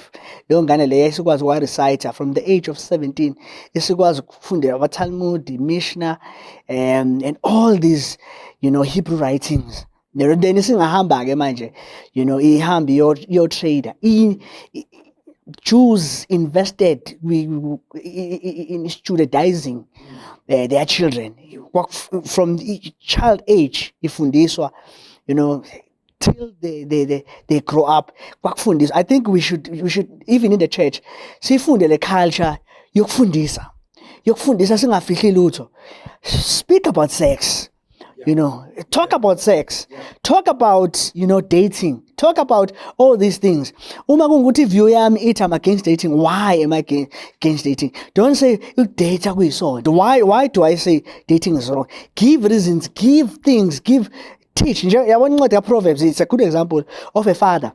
Leyo ngane le yayisikwazi ukwa-reciter from the age of 17. Isikwazi ukufunda ama-Talmud, Mishnah, and all these, you know, Hebrew writings. Then isingahamba-ke manje, you know, ihambe your trader. Jews invested in studentizing their children. From child age, ifundiswa, you know, till they grow up. I think we should even in the church sifunde le culture yokufundisa singafihli lutho. Speak about sex. You know, talk about sex, talk about, you know, dating, talk about all these things. Uma kungukuthi view yami ithi I'm against dating. Why am I against dating? Don't say date kuyisona. Why do I say dating is wrong? Give reasons, give things, teach. Yabona incwadi kaProverbs, it's a good example of a father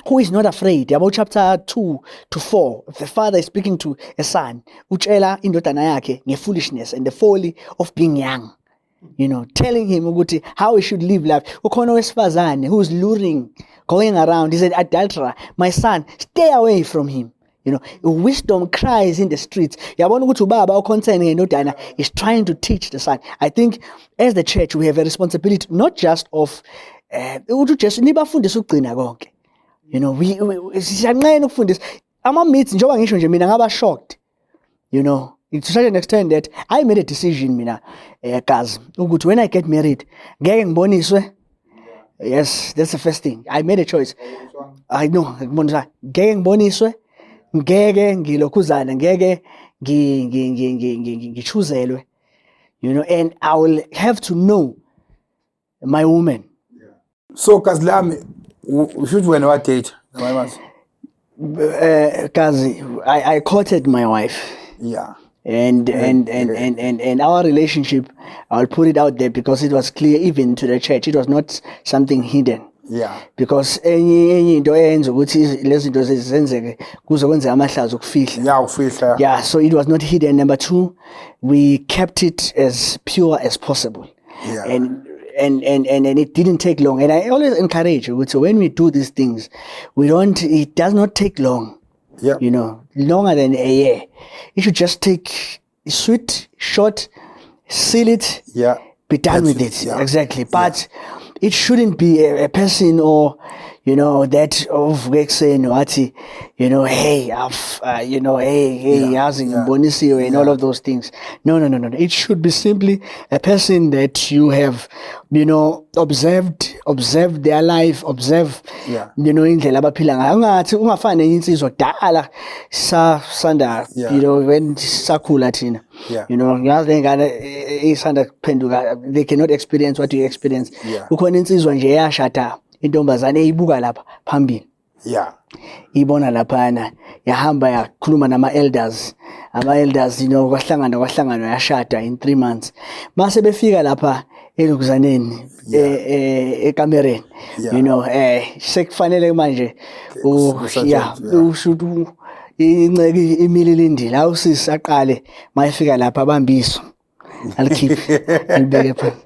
who is not afraid. About chapter 2 to 4, the father is speaking to a son, utshela indodana yakhe ngefoolishness and the folly of being young. You know, telling him ukuthi how he should live life. Ukhona owesifazane who's luring, going around. He's an adulterer. My son, stay away from him. You know, wisdom cries in the streets. Yabona ukuthi ubaba oconcern ngendodana is trying to teach the son. I think as the church we have a responsibility not just of just nibafundisa ukugcina konke. You know, we siyanqena ukufundisa ama-myths njengoba ngisho nje mina ngaba shocked. You know, to such an extent that I made a decision mina guys ukuthi when I get married ngeke ngiboniswe. Yes, that's the first thing. I made a choice. I know ngibonisa ngeke ngiboniswe. Ngeke ngilokhuzana ngeke ngichuzelwe, you know, and I will have to know my woman. So Kaslami, should when what date? Kazi, I courted my wife. Yeah. And our relationship, I'll put it out there because it was clear even to the church. It was not something hidden. Yeah. Because enye into eyenza ukuthi lezi zinto zenzeke kuze kwenze amahlazo ukufihla. Yeah, ukufihla. Yeah, so it was not hidden. Number two, we kept it as pure as possible. Yeah. And it didn't take long. And I always encourage you, so when we do these things, it does not take long. Yeah. You know, longer than a year. It should just take sweet, short, seal it, yeah, be done with it. Yeah. Exactly. But it shouldn't be a person or, you know, that of saying what, you know, hey, I've, you know, hey, and all of those things. No. It should be simply a person that you have, you know, observed their life, you know, indlela abaphila ngayo. Ungathi ungafane insizwa dala sanda, you know, when sakhula thina. You know, isanda kuphenduka, they cannot experience what you experience. Ukhona insizwa nje yashada intombazane eyibuka lapha phambili. Yeah. Ibona laphana yahamba yakhuluma nama-elders. Ama-elders, you know, kwahlangana yashada in 3 months. Mase befika lapha elokuzaneni ekamereni. You know, sekufanele manje ushuthi inceke imililindile awusisi aqale mayefika lapha abambiso. Alikhiphe alibeke phansi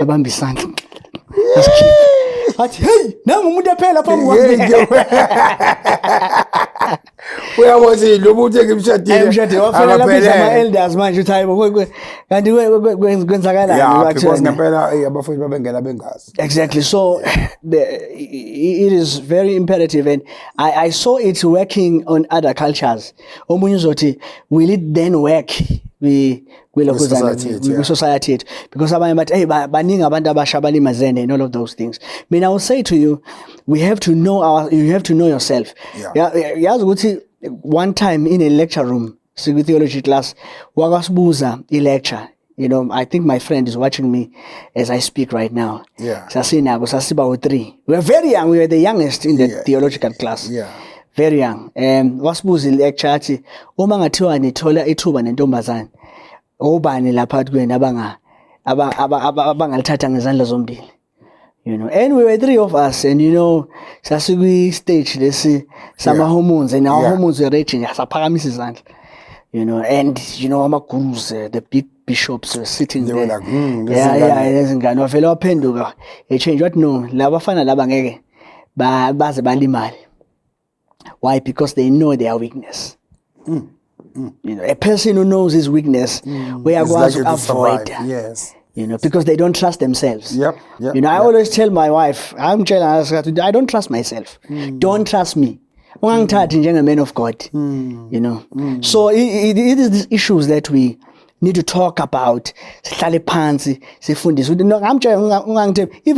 abamba isandla. Asikhiphe. Athi hey nangu umuntu ephela phambi kwami. Uyabothi lo muntu engimshadile wafela lapha ama-elders manje uthi hayibo kanti kwenzakalani. Yeah, because ngempela abafowethu babengena bengazi. Exactly. So it is very imperative, and I saw it working on other cultures. Omunye uzothi will it then work society, because abanye bathi hey baningi abantu abasha balimazene and all of those things. I mean, I will say to you, you have to know yourself. Yazi ukuthi one time in a lecture room, theology class, wakasibuza lecture. You know, I think my friend is watching me as I speak right now. Yeah. Sasiba 3. We were very young. We were the youngest in the theological class. Yeah. Very young. Wasibuza lecture athi uma ngathiwa nithola ithuba nentombazane obani lapha kwenu abangalithatha ngezandla zombili. You know, and we were 3 of us, and you know, sasikwi stage lesi sama hormones, and our hormones were raging. Saphakamisa izandla. You know, and you know, ama gurus, the big bishops were sitting there. They were like, lezingane wavela waphenduka. Change what? No, labafana laba ngeke baze balimali. Why? Because they know their weakness. You know, a person who knows his weakness, we are going to avoid. Yes. You know, because they don't trust themselves. Yep. You know, I always tell my wife, I don't trust myself. Don't trust me. Ungangithathi njenge-man of God. You know. So it is these issues that we need to talk about. Sihlale phansi, sifundise. Even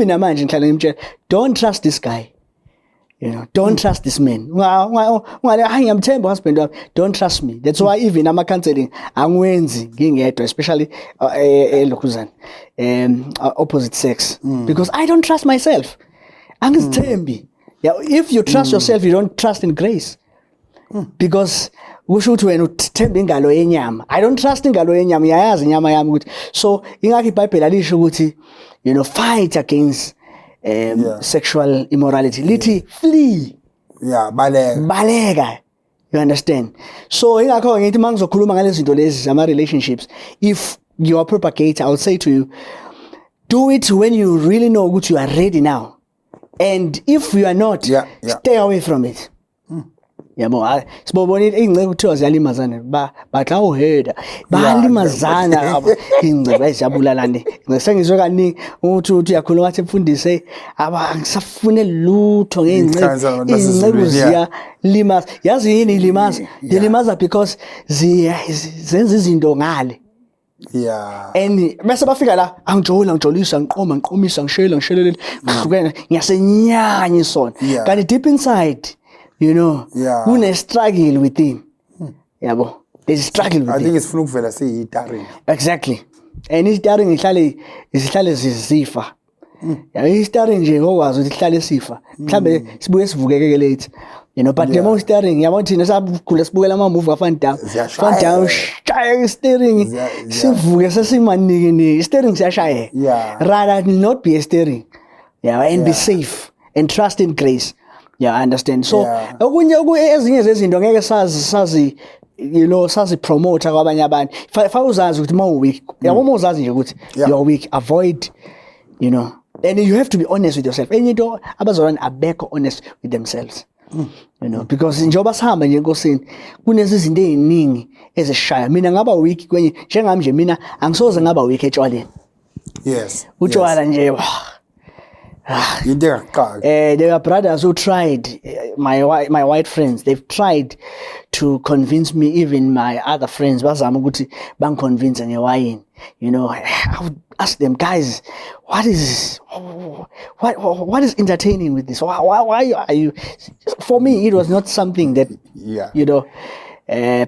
namanje ngihlale ngimtshela, don't trust this guy. You know, don't trust this man. Ngiyamthemba husband wami. Don't trust me. That's why even ama-counseling angwenzi ngingedwa, especially lokhuzana opposite sex, because I don't trust myself. Angizithembi. Yeah, if you trust yourself, you don't trust in grace. Because kusho ukuthi wena uthemba ingalo yenyama. I don't trust ingalo yenyama. Iyayazi inyama yami ukuthi. So ingakho iBhayibheli alisho ukuthi, you know, fight against sexual immorality. Lithi flee. Yeah, baleka. You understand? So ingakho ngithi mangizokhuluma ngalezi zinto lezi ama relationships, if you are propagator, I will say to you, do it when you really know that you are ready now. And if you are not, stay away from it. Yabo, sibobona ingcebo kuthiwa ziyalimazana batla uheda balimazana ingcebo eziyabulalane ngisengizwe kaningi ukuthi uyakhuluma wathi mfundise angisafune lutho ngengcebo ziyalimaza yazi yini ilimaza zilimaza because zenza izinto ngale. And bese bafika la angijolisa ngiqomisa ngishelele kuhlukene ngiyasenyanya isona kanti deep inside you know, kune struggle within. Yabo, there's a struggle within. I think it's funa ukuvela siyitaring. Exactly. And itaring ihlale zizifa. Yeah, itaring nje ngokwazi ukuthi ihlale sifa. Mhlambe sibuye sivukeke late. You know, but the most steering, yabo thina sabukhula sibukela ama movie afana down, shaya steering. Sivuke sesimanike steering siyashaya. Rather not be a steering. Yeah, and be safe and trust in grace. Yeah, I understand. So, okunye ezinye zezinto ngeke sazi you know sazi promote kwabanye abantu. Fa uzazi ukuthi ma weak. Yabo ma uzazi nje ukuthi you're weak, avoid, you know. And you have to be honest with yourself. Enye into abazalwane abekho honest with themselves. You know, because njengoba sihamba nje enkosini kunezi zinto eziningi ezishaya. Mina ngaba weak kwenye njengami nje mina angisoze ngaba weak etshwaleni. Yes. Utshwala nje there are brothers who tried, my white friends, they've tried to convince me, even my other friends, bazama ukuthi bangiconvince ngewayini. You know, I would ask them, guys, what is entertaining with this? Why are you? For me, it was not something that, you know,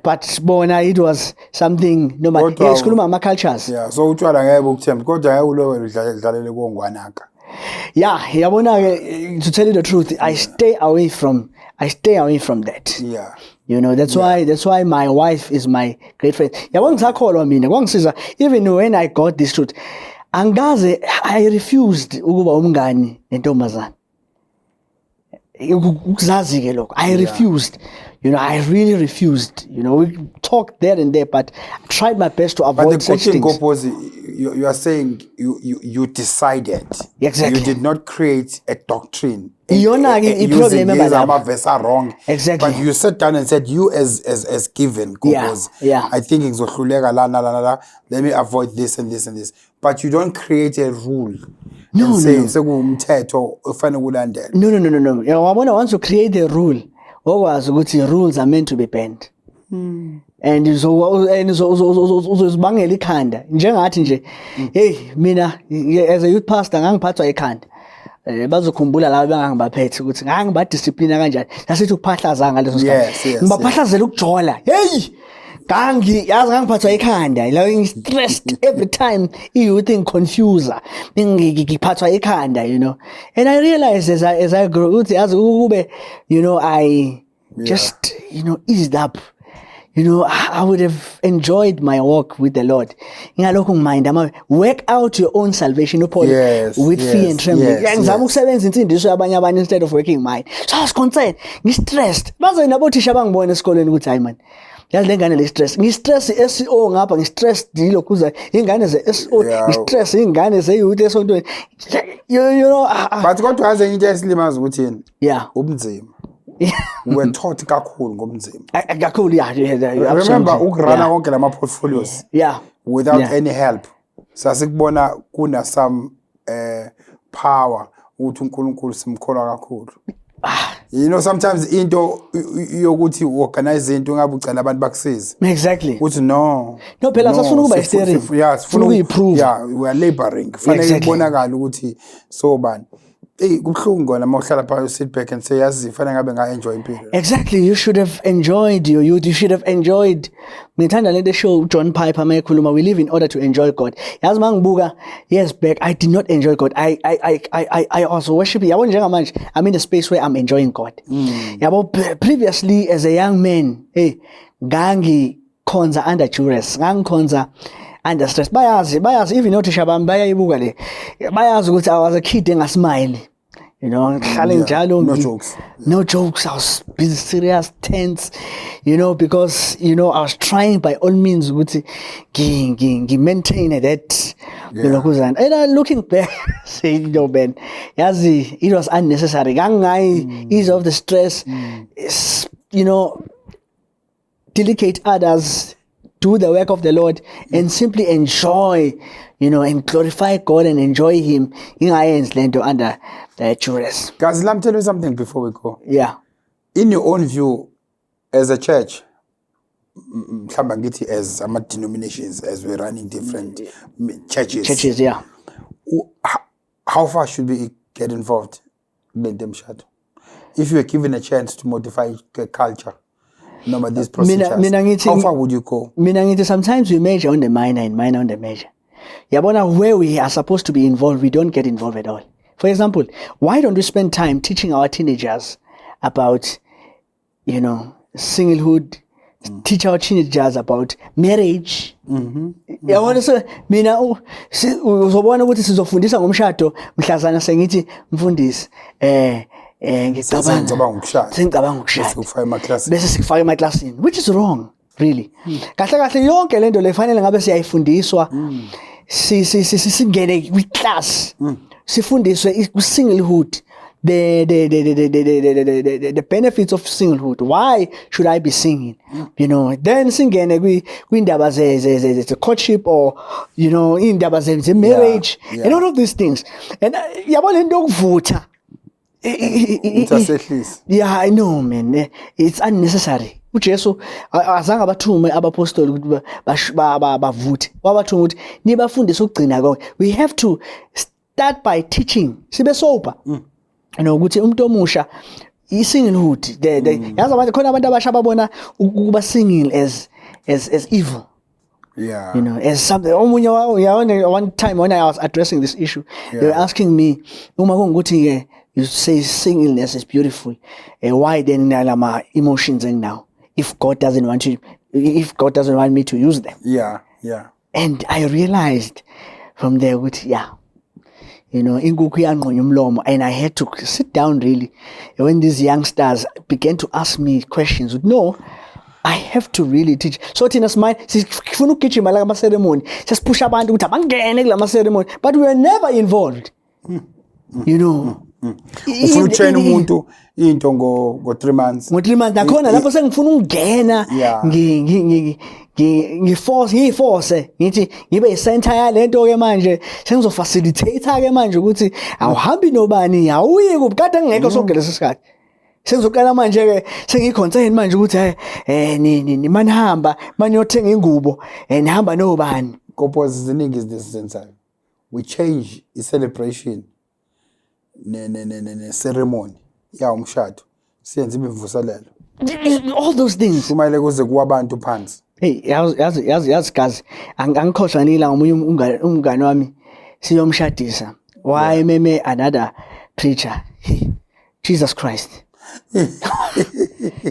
but bona it was something no matter sikhuluma ama cultures. Yeah, so utshwala ngeke ukuthemba kodwa ngeke ulowe udlalele kongwanaka. Yeah, to tell you the truth, I stay away from that. Yeah. You know, that's why my wife is my great friend. Even when I got this truth, angaze I refused ukuba umngani nentombazana. I refused. You know, I really refused. You know, we talked there and there, but I tried my best to avoid such things. But the GOBHOZI, you are saying you decided. Exactly. You did not create a doctrine. Using wrong. Exactly. But you sat down and said, you as given, GOBHOZI, I think it's let me avoid this and this and this. But you don't create a rule. No. No. You know, I want to create a rule. Rules are meant to be bent. And uzibangela ikhanda njengathi nje hey mina as a youth pastor ngangiphathwa ikhanda bazokhumbula laba bengangibaphethe ukuthi ngangibadiscipline kanjani nasithi ukuphahlaza ngaleso sikhathi ngibaphahlazela ukujola hey yazi ngangiphathwa ikhanda la stressed every time youth inconfuser ngiphathwa ikhanda, you know. And I realized as I grew ukuthi yazi ukube, you know, I just, you know, eased up. You know, I would have enjoyed my walk with the Lord. Work out your own salvation with fear and trembling. Instead of working mine. So I was concerned. I'm stressed. Stress SEO ngapha ngistress dilo kuza ingane ze SEO ngistress ingane ze youth esontweni you know but kodwa yaze into esilimaza ukuthi yini ubunzima we were taught kakhulu ngobunzima kakhulu remember ukurana konke lama portfolios without any help sasikubona kuna some power ukuthi uNkulunkulu simkholwa kakhulu. You know, sometimes into yokuthi organize into ngabe ucela abantu bakusize. Exactly. Uthi no phela sasifuna ukuba steering. Sifuna ukuyiprove. We are laboring. Kufanele kubonakala ukuthi so bani. Kubhlungu ngona mawuhlala phansi sit back and say yazi fanele ngabe nga enjoy impilo. Exactly, you should have enjoyed your youth. You should have enjoyed. Ngithanda lento show John Piper mayekhuluma we live in order to enjoy God. Yazi mangibuka years back I did not enjoy God. I also worship. Yabo njengamanje I'm in a space where I'm enjoying God. Yabo previously as a young man, gangi khonza under duress. Ngangikhonza under stress. Bayazi even notisha bami bayayibuka le. Bayazi ukuthi I was a kid engasmile. You know, no jokes. I was being serious, tense, you know, because, you know, I was trying by all means to maintain that Belokhuzana. And looking back, say, Ben, yazi, it was unnecessary. Ease of the stress, delegate others, do the work of the Lord, and simply enjoy, and glorify God and enjoy Him in irons land under duress. Guys, let me tell you something before we go. Yeah. In your own view, as a church, as denominations, as we're running different churches. Churches, yeah. How far should we get involved in them shadow? If you were given a chance to modify the culture, number these procedures, how far would you go? Sometimes we measure on the minor and minor on the major. Yeah, but now where we are supposed to be involved, we don't get involved at all. For example, why don't we spend time teaching our teenagers about, singlehood, teach our teenagers about marriage. Yabona so mina uzobona ukuthi sizofundisa ngomshado mhlazana sengithi mfundisi ngicabanga ukushada bese sikufaka emaklasini, which is wrong really. Kahle yonke lento le fanele ngabe siyayifundiswa singene kwi-class sifundiswe ku-singlehood. The benefits of singlehood. Why should I be singing? Then singene kwindaba ze courtship or indaba ze marriage and all of these things. And yabona into yokuvutha. Yeah, I know, man. It's unnecessary. uJesu azange abathume abapostoli ukuthi bavuthe. Wabathume ukuthi nibafundise ukugcina konke. We have to start by teaching. Sibe sober. Ukuthi umuntu omusha i-singlehood yazi abantu khona abantu abasha babona ukuba single as evil. Yeah. As something. One time when I was addressing this issue, they were asking me, uma kungukuthi you say singleness is beautiful, why then my emotions now? If God doesn't want me to use them. Yeah. And I realized from there, and I had to sit down really when these youngsters began to ask me questions. No, I have to really teach. So Tina's mind, sifuna ukugijima la ceremony, just push abantu ukuthi abangene kula ceremony, but we were never involved. Ufuna utrain umuntu into ngo 3 months. Ngo 3 months nakhona lapho sengifuna ukungena ngiforce ngithi ngibe center yalento ke manje sengizofacilitator ke manje ukuthi awuhambi nobani awuyi kubukade ngeke sokugela lesikhathi sengizoqala manje ke sengiconcern manje ukuthi ni manihamba maniyothenga ingubo nihamba nobani because ziningi izinto we change the celebration ne ceremony ya umshado siyenza imvuselelo all those things kumayele kuze kuwabantu phansi. Hey, yazi guys, angikhohlwa nila ngomunye umngane wami siyomshadisa. Why meme another preacher? Hey, Jesus Christ.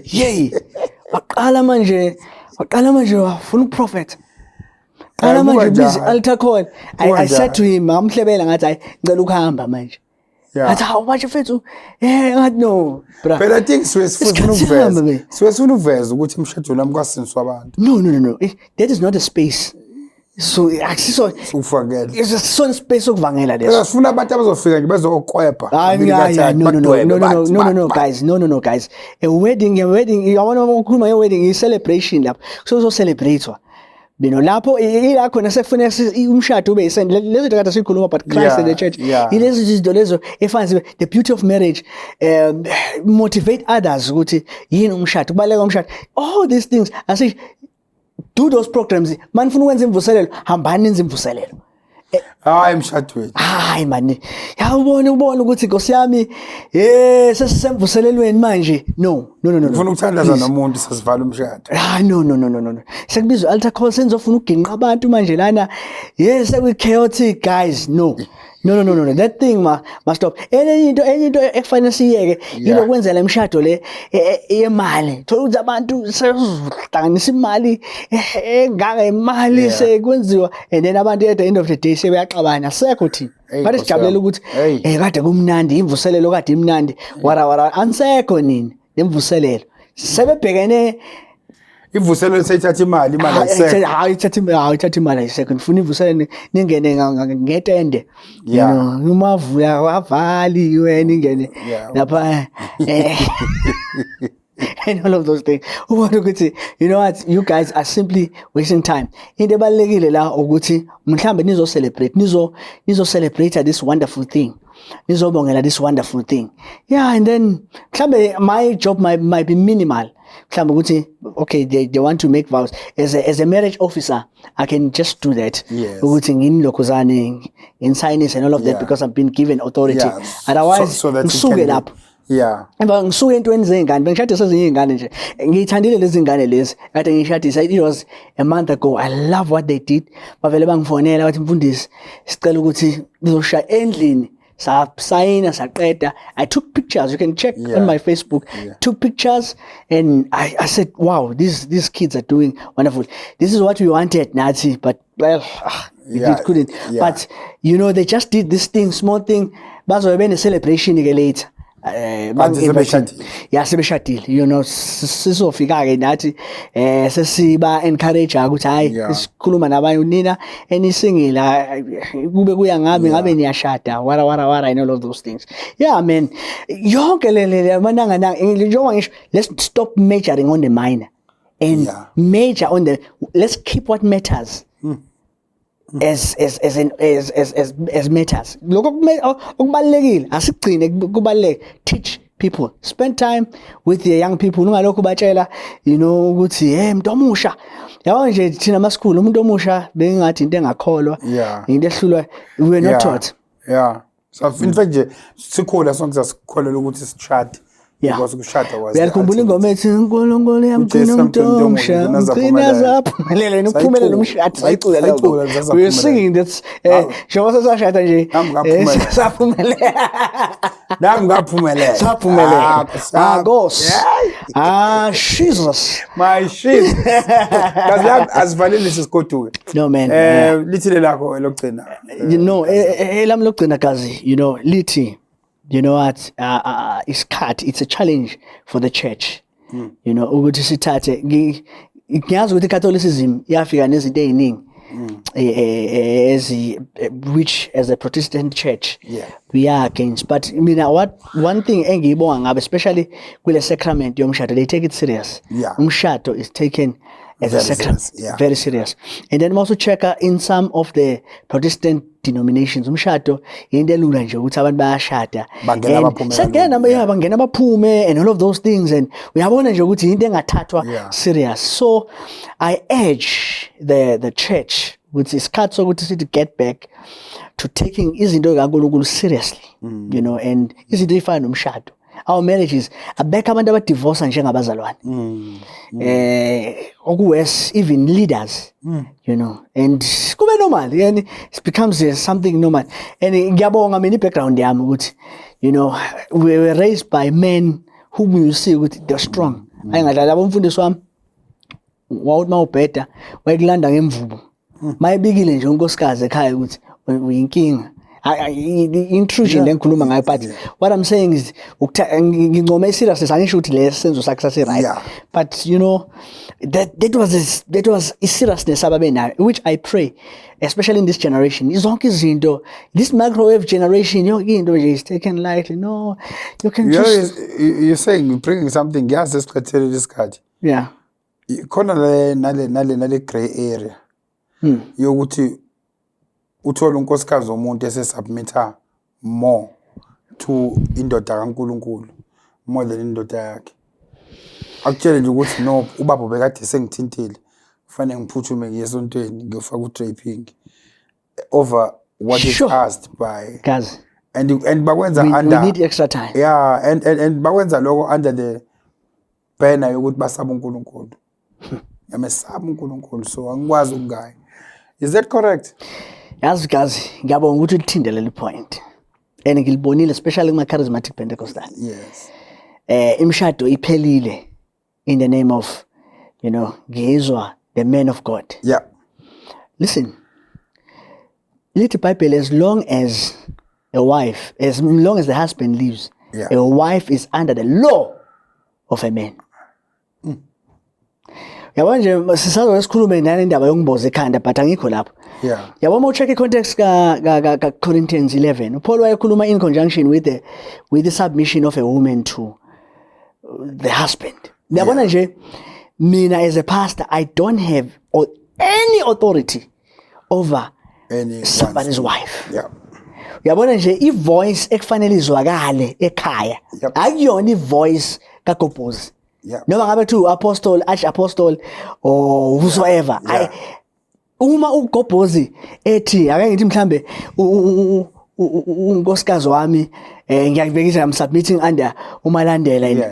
Yey. Waqala manje wafuna uprophet. Qala manje busy altar call. I said to him, ngamhlebela ngathi hayi ngicela ukuhamba manje. That's how much of it. No. But I think sifuna uveza ukuthi umshado nami kwasinswa abantu. No. That is not a space. So akusiso ufakela. It's a son space okuvangela leso. Sifuna abantu abazofika nje bezokwepha. No, guys. A wedding, yabona ukukhuluma ye-wedding i-celebration lapho. So celebratewa. Lapho ila khona sekufuna umshado ube yisendle lezo kade sikhuluma about Christ and the church. Ilezi izinto lezo efanele the beauty of marriage, motivate others ukuthi yini umshado kubaleka umshado. All these things I say do those programs. Man ufuna ukwenza imvuselelo hambani nenza imvuselelo. Hayi emshadweni. Hayi man. Yawubona ukuthi Nkosi yami sesisemvuselelweni manje. No. Ufuna ukuthandaza nomuntu sasivala umshado. No. Sekubizwa altar call senzofuna uginqa abantu manje lana. Yes, we chaotic guys. No. That thing must stop. Enye into ekufanele siyeke yilokwenzela imshado le yemali. Thola ukuthi abantu sehlanganisa imali engaka imali sekwenziwa and then abantu at the end of the day sebeyaxabana sekho thina. Bathi sijabulela ukuthi kade kumnandi imvuselelo kade imnandi wara ansekho nini lemvuselelo. Sebebhekene Ivuselelo seyithatha imali ayisekho. Hayi ithatha imali ayisekho. Ngifuna ivuselelo ningene ngetende. You know, umavuya wavaliwe ningene lapha. And all of those things. You know what? You guys are simply wasting time. Into ebalekile la ukuthi mhlambe nizo celebrate this wonderful thing. Nizobongela this wonderful thing. Yeah, and then mhlambe my job might be minimal. Mhlambe ukuthi okay, they want to make vows as a marriage officer. I can just do that. Yes. Ukuthi nginilokhuzane in signs and all of that because I've been given authority. Yeah. Otherwise, so that ngisuke lapho. Yeah. Emva ngisuke entweni zengane bengishade sezinye ingane nje ngiyithandile lezi ngane lezi kade ngishadisa. It was a month ago. I love what they did. Bavele bangifonela bathi mfundisi sicela ukuthi nizoshaya endlini sayina saqeda. I took pictures. You can check on my Facebook. Took pictures and I said wow, these kids are doing wonderful. This is what we wanted, Nazi, but well it couldn't. But you know, they just did this thing, small thing. Bazobe bene celebration later. Sebeshadile, you know, sisofika ke nathi sesiba encourage ukuthi hayi sikhuluma nabanye unina enisingila kube kuya ngabe niyashada wara and all of those things. Yeah man, yonke le mananga njengoba ngisho, let's stop majoring on the minor and major on the, let's keep what matters. As matters. Lokho okubalekile asigcine kubaleke. Teach people, spend time with the young people. Ungalokho batshela, you know, ukuthi umuntu omusha. Yabo nje thina masikulu umuntu omusha bengathi into engakholwa. Into ehlulwa we were not taught. So in fact nje sikhona sonke sasikholelwa ukuthi sishade. Because kushada was. Uyakhumbula ingoma ethi uNkulunkulu yamgcina umuntu omsha, ugcina zaphumelela nokuphumelela umshado sayicula lapho. We were singing that njengoba sasashada nje saphumelela. Nami ngaphumelela. Saphumelela. Ghost. Jesus. My shit. Kazi asivalile sisigoduke. No man. Lithile lakho lokugcina. You know, elami lokugcina kazi, you know, lithi. You know what? It's a challenge for the church. You know, ukuthi sithathe ngiyazi ukuthi Catholicism yafika nezinto eziningi which as a Protestant church we are against. But I mean, one thing engiyibonga ngabe, especially kule sacrament yomshado, they take it serious. Umshado is taken as a sacrament, very serious. And then also check in some of the Protestant denominations, umshado into elula nje ukuthi abantu bayashada bangena baphume and all of those things, and uyabona nje ukuthi into engathathwa serious. So I urge the church with isikhathi sokuthi sithi get back to taking izinto kaNkulunkulu seriously, you know, and izinto ezifana nomshado. Our marriages abekho abantu abadivorce njengabazalwane. Okuwes even leaders, you know, and kube normal, and it becomes something normal. And ngiyabonga mina background yami ukuthi, you know, we were raised by men whom you see ukuthi they're strong. Ayingadlala abomfundisi wami wawuthi mawubheda wayekulanda ngemvubu. Mayibikile nje unkosikazi ekhaya ukuthi uyinkinga. Intrusion lengikhuluma ngayo, but what I'm saying is ngincoma seriousness angisho ukuthi le senzo sakhe right, but you know that was a seriousness ababenayo, which I pray especially in this generation zonke izinto, this microwave generation yonke into nje is taken lightly. No, you can just you're saying you're bringing something yazi esiqhethele isikhathi khona nale gray area yokuthi uthola unkosikazi womuntu esesubmitha more to indoda kaNkulunkulu more than indoda yakhe. Akutshela nje ukuthi no, ubaba bekade sengithintile kufanele ngiphuthume ngiyesontweni ngiyofaka udraping over what is asked by guys, and bakwenza under, we need extra time. And bakwenza lokho under the banner yokuthi basaba uNkulunkulu. Yamesaba uNkulunkulu, so angikwazi ukungaya. Is that correct? Yazi guys, ngiyabonga ukuthi uthinde leli point. And ngilibonile especially kuma charismatic Pentecostal. Yes. Imshado iphelile in the name of, you know, ngizwa the man of God. Yeah. Listen. Little Bible, as long as a wife, as long as the husband lives, a wife is under the law of a man. Yabona nje sisazo sikhulume nale ndaba yongibhoza ekhanda but angikho lapho. Yeah. Yabona ucheck i-context ka Corinthians 11. Paul wayekhuluma in conjunction with the submission of a woman to the husband. Yabona nje mina as a pastor I don't have any authority over somebody's wife. Yeah. Uyabona nje ivoice ekufanele izwakale ekhaya akuyona ivoice kaGobhozi. Noma ngabe thu apostle, arch-apostle or whosoever. Uma uGobhozi ethi ake ngithi mhlambe unkosikazi wami ngiyakubekisa I'm submitting under umalandela yini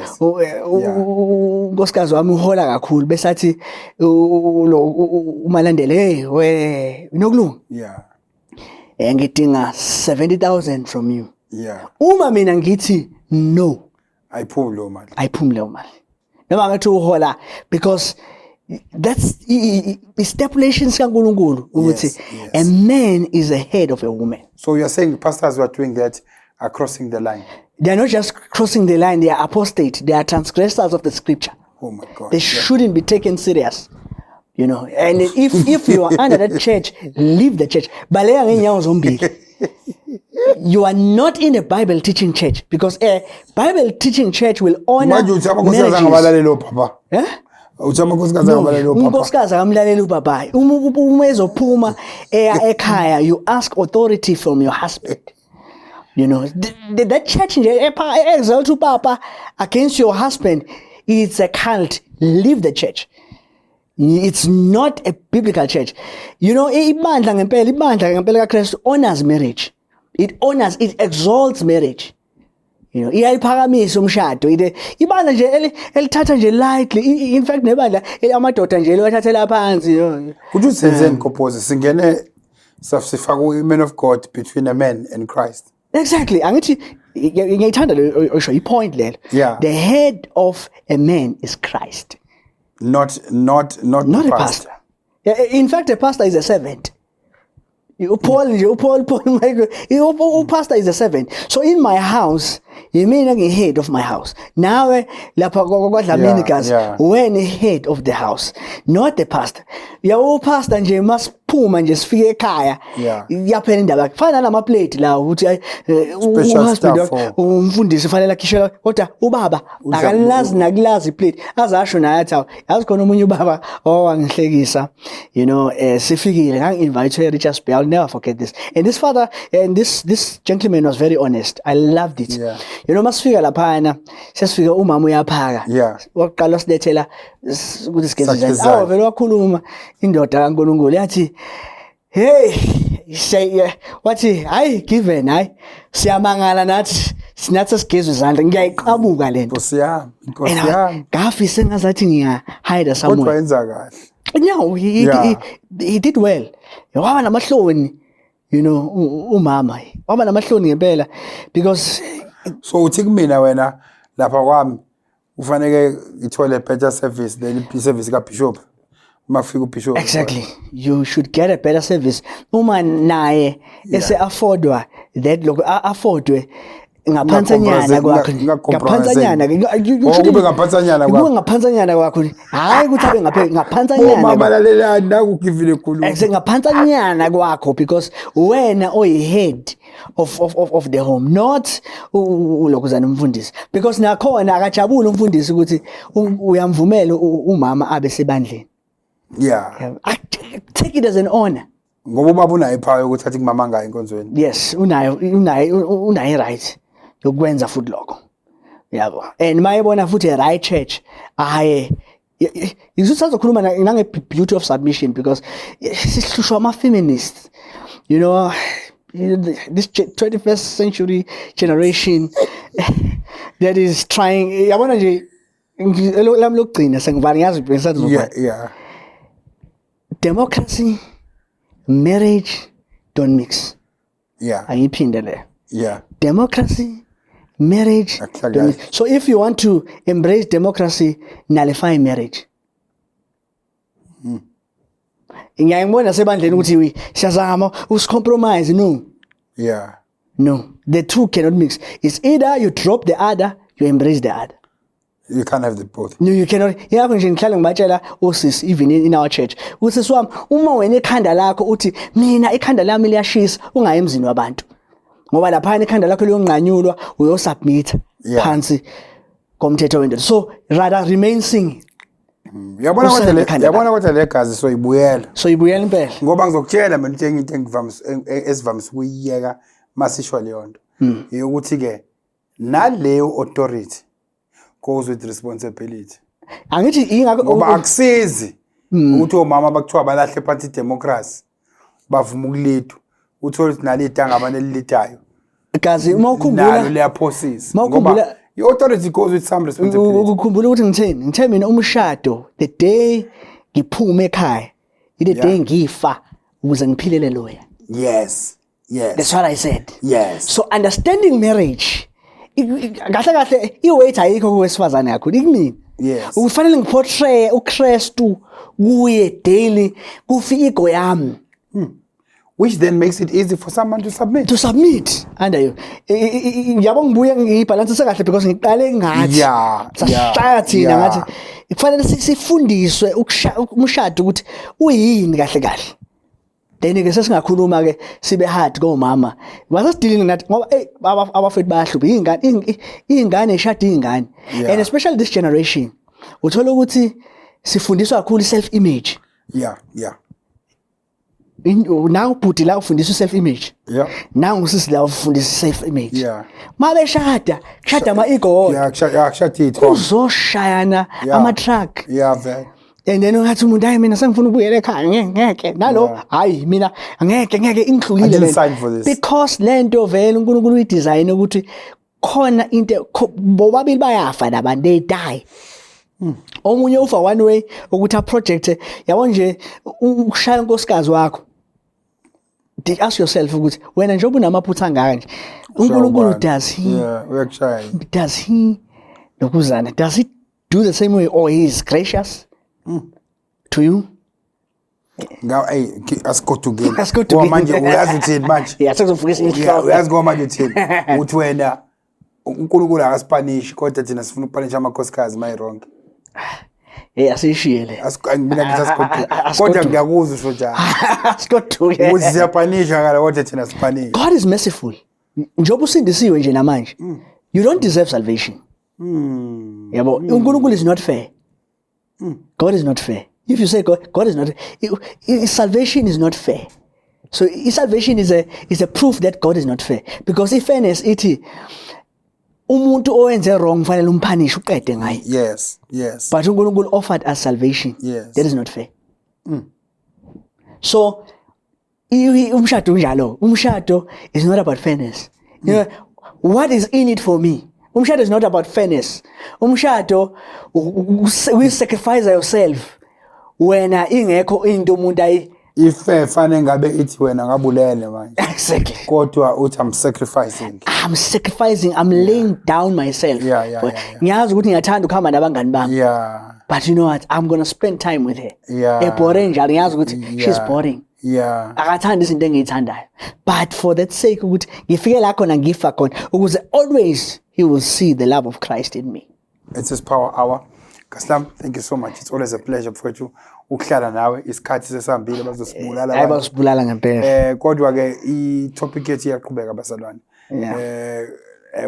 unkosikazi wami uhola kakhulu bese athi umalandela hey we unokulunga ngidinga 70,000 from you. Uma mina ngithi no ayiphumi leyo mali noma ngathi uhola because that's stipulations kaNkulunkulu ukuthi a man is the head of a woman. So you are saying pastors who are doing that are crossing the line? They are not just crossing the line, they are apostate, they are transgressors of the scripture. Oh my God. They shouldn't be taken serious. You know, and if you are under that church, leave the church. You are not in a Bible teaching church because a Bible teaching church will honor marriages. You ask authority from your husband. You know, that church exalt to Papa against your husband, it's a cult. Leave the church. It's not a biblical church. You know, ibandla ngempela kaKristu honors marriage. It honors, it exalts marriage. You know, iyayiphakamisa umshado. Ibandla nje elithatha nje lightly. In fact, nebandla amadoda nje liwathathela phansi. Kuthi usenzeni Gobhozi singene sifaka women of God between a man and Christ. Exactly. Angithi ngiyithanda osho ipoint lelo. The head of a man is Christ. Not a pastor. In fact, a pastor is a servant. Paul, pastor is a servant. So in my house, you mean the head of my house. Now, DLAMINI when the head of the house, not the pastor. Your pastor and you must puma and just figure kaya. Yapenda back. Find a plate la special stuff for umfundisi fanele kishela kodwa ubaba akalazi nakulazi plate azasho naye yazi khona umunye ubaba owangihlekisa you know sifikile ngangi-invite Richards Bay. I'll never forget this. And this father and this gentleman was very honest. I loved it. You know masifika laphana sesifika umama uyaphaka waqala silethela ukuthi sigeze vele wakhuluma indoda kaNkulunkulu yathi hey say wathi hayi given hayi siyamangala nathi sinathi sigezwe izandla ngiyayiqabuka lento Nkosi yami ngafise ngazathi ngiya hide somewhere kodwa yenza kahle. No, he did well. Waba namahloni, you know, umama. Waba namahloni ngempela because so uthi kumina wena lapha kwami ufanele ithole better service than service ka bishop. Mafika ubishop. Exactly. You should get a better service. Uma naye ese affordwa that lokho affordwe ngaphanzanyana kwakho ngaphanzanyana kube ngaphanzanyana kwakho hayi ukuthi abe ngaphanzanyana mama lalela nakugivile khulu ngaphanzanyana kwakho because wena oyihead of the home not ulokuzana umfundisi because nakhona akajabula umfundisi ukuthi uyamvumela umama abe sebandleni. Take it as an honor. Ngoba ubaba unayo ipower ukuthi athi kumama ngayo enkonzweni. Yes, unayo right yokwenza futhi lokho. Yabo. And mayibona futhi a right church aye izosazokhuluma nange beauty of submission because sihlushwa ama feminists. You know, this 21st century generation that is trying yabona nje lami lokugcina sengivala ngiyazi bese democracy, marriage don't mix. Angiphinde le. Democracy, marriage don't mix. So if you want to embrace democracy, nullify marriage. Ngiyayibona sebandleni ukuthi siyazama usicompromise no. No, the two cannot mix. It's either you drop the other, you embrace the other. You can't have the both. No, you cannot. Yingakho nje ngihlala ngibatshela osisi even in our church. Usisi wami uma wena ikhanda lakho uthi mina ikhanda lami liyashisa ungayi emzini wabantu. Ngoba lapha ikhanda lakho liyonqanyulwa uyosubmit phansi komthetho wendoda. So rather remain singing. Yabona kodwa le gazi so ibuyela. So ibuyela impela. Ngoba ngizokutshela mina into esivamise ukuyiyeka masishwa leyo nto. Ukuthi ke naleyo authority goes with responsibility. Angithi ingakho ngoba akusizi ukuthi omama bakuthiwa balahle phansi democracy bavuma ukulidwa uthola ukuthi nalita ngabantu elilitayo gazi uma ukhumbula nalo liyaphosisa ngoba i-authority goes with some responsibility. Ukukhumbula ukuthi ngithe mina umshado the day ngiphume ekhaya the day ngifa ukuze ngiphilele loya. Yes. That's what I said. Yes. So understanding marriage kahle iweight ayikho kuwesifazane yakho ikumini. Yes. Ufanele ngiportray uKristu kuye daily kufi ego yami. Which then makes it easy for someone to submit. Under you. Yabo ngibuye ngibalance kahle because ngiqale ngathi. Sashaya thina ngathi kufanele sifundiswe umshado ukuthi uyini kahle. Then ke sesingakhuluma ke sibe hard komama. Wasesidilini nathi ngoba abafethu bayahlupha ingane eshada ingane. And especially this generation. Uthola ukuthi sifundiswa kakhulu self image. Yeah. Now ubhuti la ufundisa self image. Yeah. Now usisi la ufundisa self image. Yeah. Mabe shada ama ego. Kushada itho. Uzoshayana ama truck. Yeah, very. And then ungathi umuntu hayi mina sengifuna ukubuyela ekhaya ngeke nalo hayi mina ngeke ingihlulile lento because lento vele uNkulunkulu uyidesign ukuthi khona into bobabili bayafa labantu they die. Omunye ufa one way ukuthi a project yabo nje ukushaya inkosikazi wakho. Ask yourself ukuthi wena nje ubunamaphutha ngaka nje uNkulunkulu does he nokuzana does he do the same way or he is gracious to you? Now asikho together. Ngoba manje uyazi uthini manje? Yeah, sekuzofukisa inhloko. Uyazi ngoba manje uthini? Uthi wena uNkulunkulu akaSpanish kodwa thina sifuna ukupanisha amakhosikazi my wrong. Asishiyele. Mina ngisasikho. Kodwa ngiyakuzwa usho njalo. Asikho ukuthi siyapanisha ngala kodwa thina Spanish. God is merciful. Njoba usindisiwe nje namanje. You don't deserve salvation. Yabo, uNkulunkulu is not fair. God is not fair. If you say God is not, salvation is not fair. So salvation is a proof that God is not fair. Because if fairness iti umuntu owenze wrong fanele umpunish uqede ngaye. Yes. But uNkulunkulu offered us salvation. Yes. That is not fair. So umshado unjalo. Umshado is not about fairness. You know, what is in it for me? Umshado is not about fairness. Umshado we sacrifice yourself when ingekho into umuntu ayi ife fanele ngabe ithi wena ngabulele manje. Exactly. Kodwa uthi I'm sacrificing. I'm laying down myself. Ngiyazi ukuthi ngiyathanda ukuhamba nabangani bami. But you know what? I'm going to spend time with her. Boring njalo ngiyazi ukuthi she's boring. Akathanda izinto engiyithandayo. But for that sake ukuthi ngifike la khona ngifa khona ukuze always he will see the love of Christ in me. It's his power hour. Kaslam, thank you so much. It's always a pleasure for you. Ukuhlala nawe isikhathi sesambile bazosibulala. Ayibasibulala ngempela. Kodwa ke i-topic yethu iyaqhubeka bazalwane.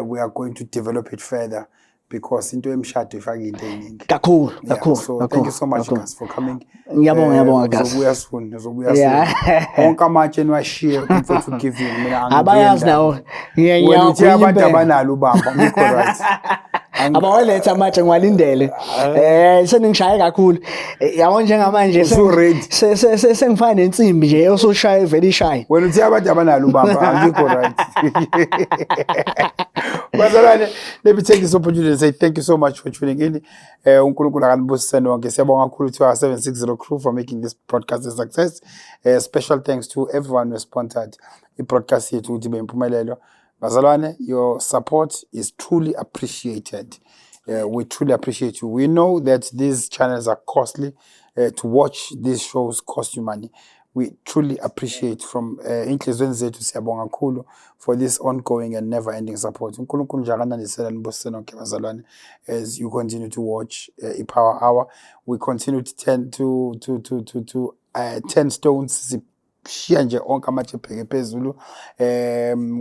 We are going to develop it further because into emshado ifaka into eningi. Kakhulu. So thank you so much guys for coming. Ngiyabonga guys. Uzobuya soon. Onke amatshe niwashiye mfowethu give you mina angiyenza. Abayazi nawo. Wena uthi abantu abanalo ubamba ngikho right. Abawaletha amatshe ngiwalindele. Seningishaya kakhulu. Yabo njengamanje sengifana nensimbi nje ososhaya very shy. Wena uthi abantu abanalo ubamba angikho right. Bazalwane, let me take this opportunity to say thank you so much for tuning in. uNkulunkulu akanibusiseni wonke. Siyabonga kakhulu to our 760 crew for making this podcast a success. Special thanks to everyone who sponsored i-broadcast yethu ukuthi bempumelelo. Bazalwane, your support is truly appreciated. We truly appreciate you. We know that these channels are costly. To watch these shows cost you money. we truly appreciate from inhliziyweni zethu siyabonga kakhulu for this ongoing and never-ending support. uNkulunkulu nje akanandisela nibusise nonke bazalwane as you continue to watch iPower Hour. We continue to turn stones, sishiya nje onke amatshe ebheke phezulu.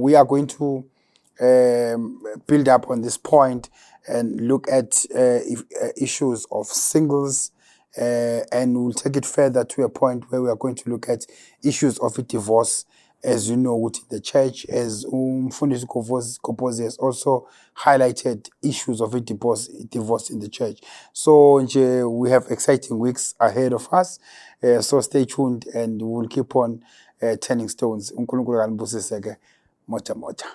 We are going to build up on this point and look at issues of singles, and we'll take it further to a point where we are going to look at issues of a divorce. As you know, within the church, as Mfundisi GOBHOZI has also highlighted issues of a divorce in the church. So we have exciting weeks ahead of us. So stay tuned and we'll keep on turning stones. uNkulunkulu akanibusise ke. Mota mota.